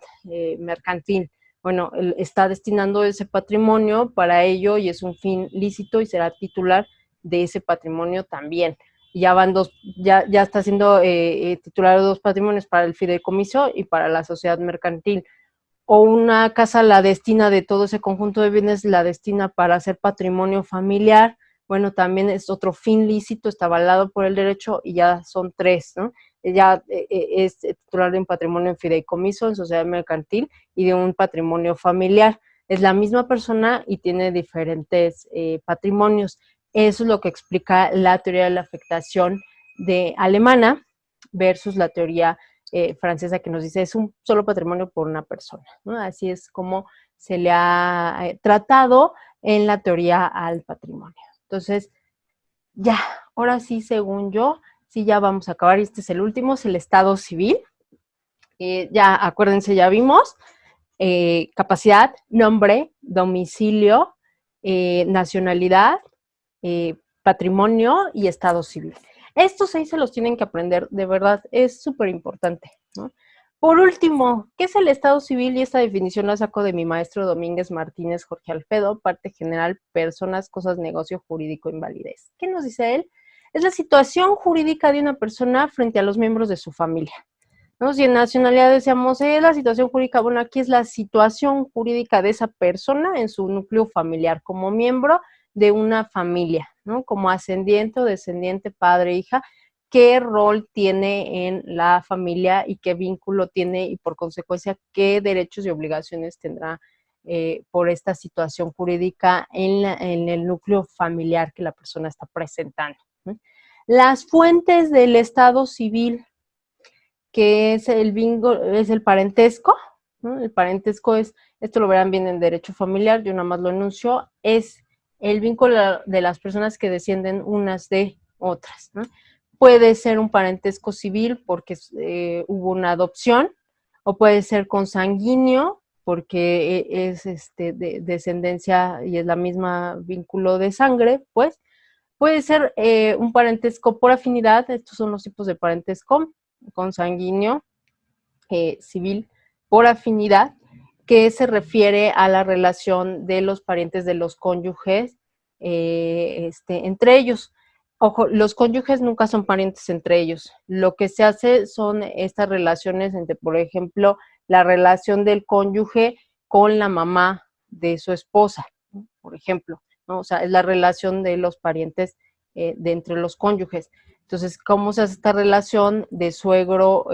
mercantil. Bueno, él está destinando ese patrimonio para ello y es un fin lícito y será titular de ese patrimonio también. Ya van dos, ya está siendo titular de dos patrimonios, para el fideicomiso y para la sociedad mercantil. O una casa la destina, de todo ese conjunto de bienes, la destina para hacer patrimonio familiar. Bueno, también es otro fin lícito, está avalado por el derecho y ya son tres, ¿no? Ya es titular de un patrimonio en fideicomiso, en sociedad mercantil y de un patrimonio familiar. Es la misma persona y tiene diferentes patrimonios. Eso es lo que explica la teoría de la afectación de alemana versus la teoría francesa, que nos dice es un solo patrimonio por una persona, ¿no? Así es como se le ha tratado en la teoría al patrimonio. Entonces, ya, ahora sí, según yo, sí, ya vamos a acabar. Este es el último, es el estado civil. Ya, acuérdense, ya vimos capacidad, nombre, domicilio, nacionalidad, patrimonio y estado civil. Estos 6 se los tienen que aprender, de verdad, es súper importante, ¿no? Por último, ¿qué es el estado civil? Y esta definición la saco de mi maestro Domínguez Martínez Jorge Alfredo, parte general, personas, cosas, negocio, jurídico, invalidez. ¿Qué nos dice él? Es la situación jurídica de una persona frente a los miembros de su familia, ¿no? Si en nacionalidad decíamos, es la situación jurídica, bueno, aquí es la situación jurídica de esa persona en su núcleo familiar, como miembro de una familia, ¿no? Como ascendiente o descendiente, padre, hija, qué rol tiene en la familia y qué vínculo tiene y por consecuencia qué derechos y obligaciones tendrá por esta situación jurídica en el núcleo familiar que la persona está presentando, ¿no? Las fuentes del estado civil, que es el parentesco, ¿no? El parentesco es, esto lo verán bien en derecho familiar, yo nada más lo enuncio, es el vínculo de las personas que descienden unas de otras, ¿no? Puede ser un parentesco civil porque hubo una adopción, o puede ser consanguíneo porque es de descendencia y es la misma vínculo de sangre, pues. Puede ser un parentesco por afinidad, estos son los tipos de parentesco: consanguíneo, civil, por afinidad, que se refiere a la relación de los parientes de los cónyuges entre ellos. Ojo, los cónyuges nunca son parientes entre ellos. Lo que se hace son estas relaciones entre, por ejemplo, la relación del cónyuge con la mamá de su esposa, ¿no? Por ejemplo, ¿no? O sea, es la relación de los parientes de entre los cónyuges. Entonces, ¿cómo se hace esta relación de suegro,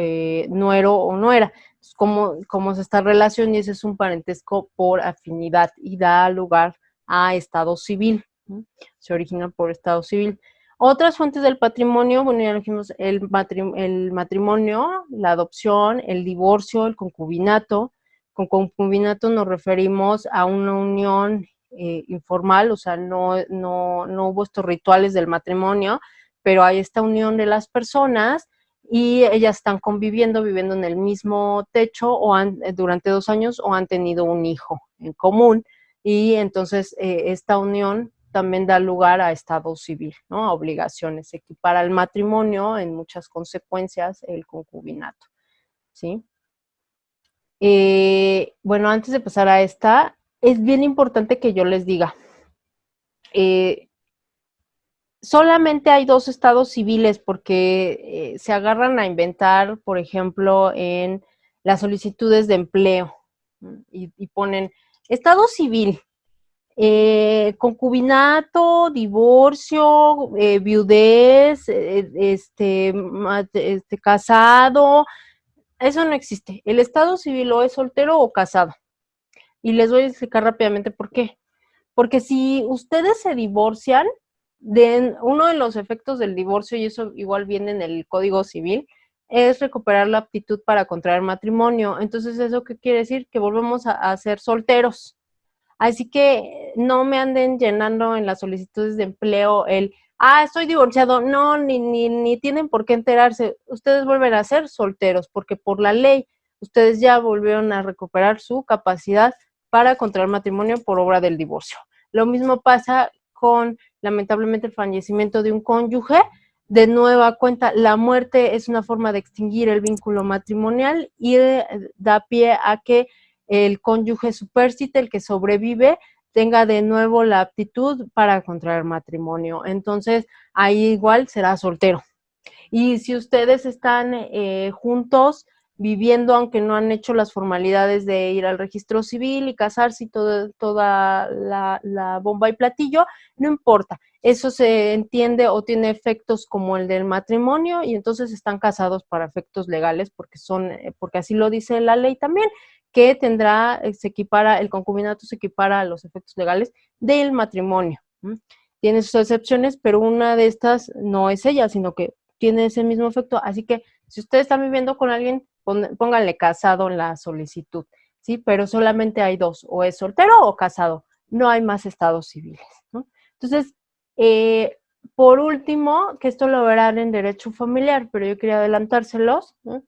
nuero o nuera? ¿Cómo se esta relación? Y ese es un parentesco por afinidad y da lugar a estado civil, ¿no? Se origina por estado civil. Otras fuentes del patrimonio, bueno, ya lo dijimos, el matrimonio, la adopción, el divorcio, el concubinato. Con concubinato nos referimos a una unión informal, o sea, no hubo estos rituales del matrimonio, pero hay esta unión de las personas y ellas están conviviendo, viviendo en el mismo techo o durante 2 años o han tenido un hijo en común y entonces esta unión también da lugar a estado civil, ¿no? A obligaciones. Se equipara al matrimonio en muchas consecuencias el concubinato, ¿sí? Bueno, antes de pasar a esta, es bien importante que yo les diga, solamente hay 2 estados civiles porque se agarran a inventar, por ejemplo, en las solicitudes de empleo y ponen estado civil, concubinato, divorcio, viudez, casado. Eso no existe. El estado civil o es soltero o casado. Y les voy a explicar rápidamente por qué. Porque si ustedes se divorcian, uno de los efectos del divorcio, y eso igual viene en el Código Civil, es recuperar la aptitud para contraer matrimonio. Entonces, ¿eso qué quiere decir? Que volvemos a ser solteros. Así que no me anden llenando en las solicitudes de empleo estoy divorciado. No, ni tienen por qué enterarse. Ustedes vuelven a ser solteros porque por la ley ustedes ya volvieron a recuperar su capacidad para contraer matrimonio por obra del divorcio. Lo mismo pasa con, lamentablemente, el fallecimiento de un cónyuge. De nueva cuenta, la muerte es una forma de extinguir el vínculo matrimonial y da pie a que el cónyuge supérstite, el que sobrevive, tenga de nuevo la aptitud para contraer matrimonio. Entonces, ahí igual será soltero. Y si ustedes están juntos, viviendo, aunque no han hecho las formalidades de ir al registro civil y casarse y toda la bomba y platillo, no importa. Eso se entiende o tiene efectos como el del matrimonio y entonces están casados para efectos legales porque así lo dice la ley también, que el concubinato se equipara a los efectos legales del matrimonio. Tiene sus excepciones, pero una de estas no es ella, sino que tiene ese mismo efecto. Así que si ustedes están viviendo con alguien, pónganle casado en la solicitud, ¿sí? Pero solamente hay 2, o es soltero o casado, no hay más estados civiles, ¿no? Entonces, por último, que esto lo verán en derecho familiar, pero yo quería adelantárselos, ¿no?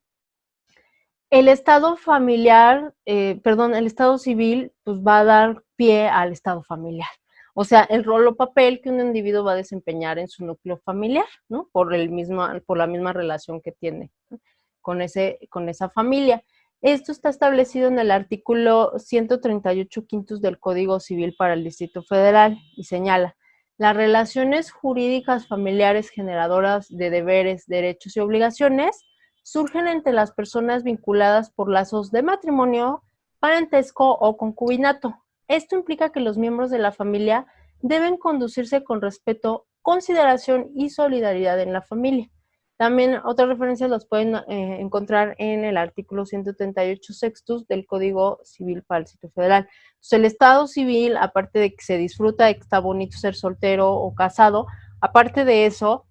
El estado familiar, el estado civil, pues va a dar pie al estado familiar. O sea, el rol o papel que un individuo va a desempeñar en su núcleo familiar, ¿no? Por la misma relación que tiene, ¿no? con esa familia. Esto está establecido en el artículo 138 quintos del Código Civil para el Distrito Federal y señala: las relaciones jurídicas familiares generadoras de deberes, derechos y obligaciones surgen entre las personas vinculadas por lazos de matrimonio, parentesco o concubinato. Esto implica que los miembros de la familia deben conducirse con respeto, consideración y solidaridad en la familia. También otras referencias las pueden encontrar en el artículo 138 sextus del Código Civil para el Distrito Federal. Entonces, el estado civil, aparte de que se disfruta, de que está bonito ser soltero o casado, aparte de eso,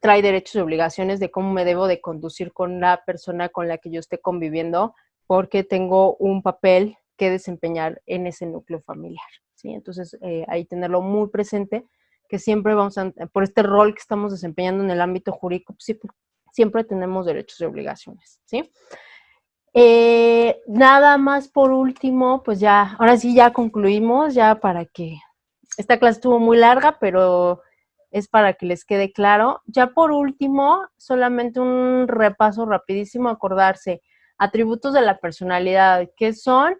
trae derechos y obligaciones de cómo me debo de conducir con la persona con la que yo esté conviviendo, porque tengo un papel que desempeñar en ese núcleo familiar, ¿sí? Entonces, ahí tenerlo muy presente, que siempre por este rol que estamos desempeñando en el ámbito jurídico, pues, siempre tenemos derechos y obligaciones, ¿sí? Nada más por último, pues ya, ahora sí ya concluimos, ya para que esta clase estuvo muy larga, pero es para que les quede claro. Ya por último, solamente un repaso rapidísimo, acordarse, atributos de la personalidad, ¿qué son?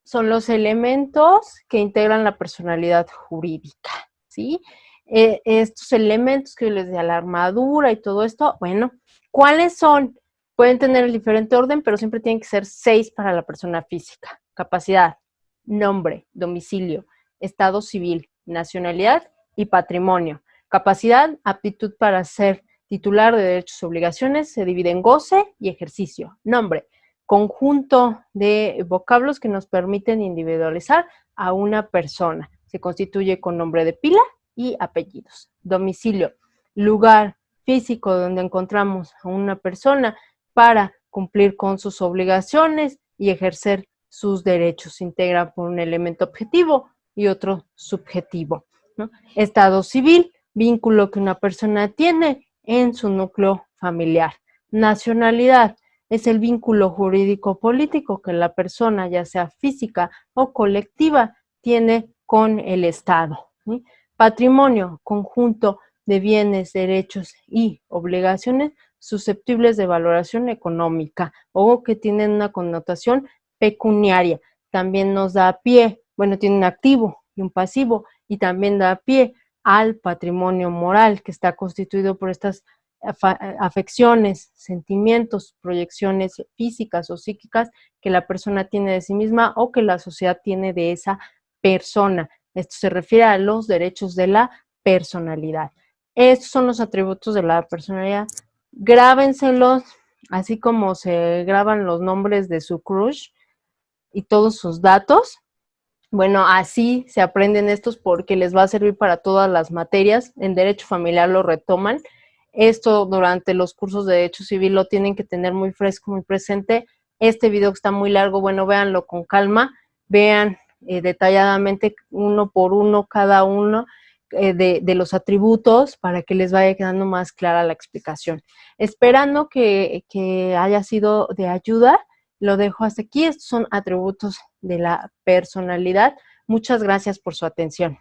Son los elementos que integran la personalidad jurídica, ¿sí? Estos elementos que les decía, la armadura y todo esto, bueno, ¿cuáles son? Pueden tener el diferente orden, pero siempre tienen que ser 6 para la persona física. Capacidad, nombre, domicilio, estado civil, nacionalidad y patrimonio. Capacidad, aptitud para ser titular de derechos y obligaciones, se divide en goce y ejercicio. Nombre, conjunto de vocablos que nos permiten individualizar a una persona. Se constituye con nombre de pila y apellidos. Domicilio, lugar físico donde encontramos a una persona para cumplir con sus obligaciones y ejercer sus derechos. Se integra por un elemento objetivo y otro subjetivo, ¿no? Estado civil, vínculo que una persona tiene en su núcleo familiar. Nacionalidad es el vínculo jurídico-político que la persona, ya sea física o colectiva, tiene con el Estado. ¿Sí? Patrimonio, conjunto de bienes, derechos y obligaciones susceptibles de valoración económica o que tienen una connotación pecuniaria. También nos da pie, bueno, tiene un activo y un pasivo, y también da pie al patrimonio moral, que está constituido por estas afecciones, sentimientos, proyecciones físicas o psíquicas que la persona tiene de sí misma o que la sociedad tiene de esa persona. Esto se refiere a los derechos de la personalidad. Estos son los atributos de la personalidad. Grábenselos, así como se graban los nombres de su crush y todos sus datos. Bueno, así se aprenden estos porque les va a servir para todas las materias. En Derecho Familiar lo retoman. Esto durante los cursos de Derecho Civil lo tienen que tener muy fresco, muy presente. Este video que está muy largo, bueno, véanlo con calma, vean detalladamente uno por uno cada uno de los atributos para que les vaya quedando más clara la explicación. Esperando que haya sido de ayuda, lo dejo hasta aquí. Estos son atributos de la personalidad. Muchas gracias por su atención.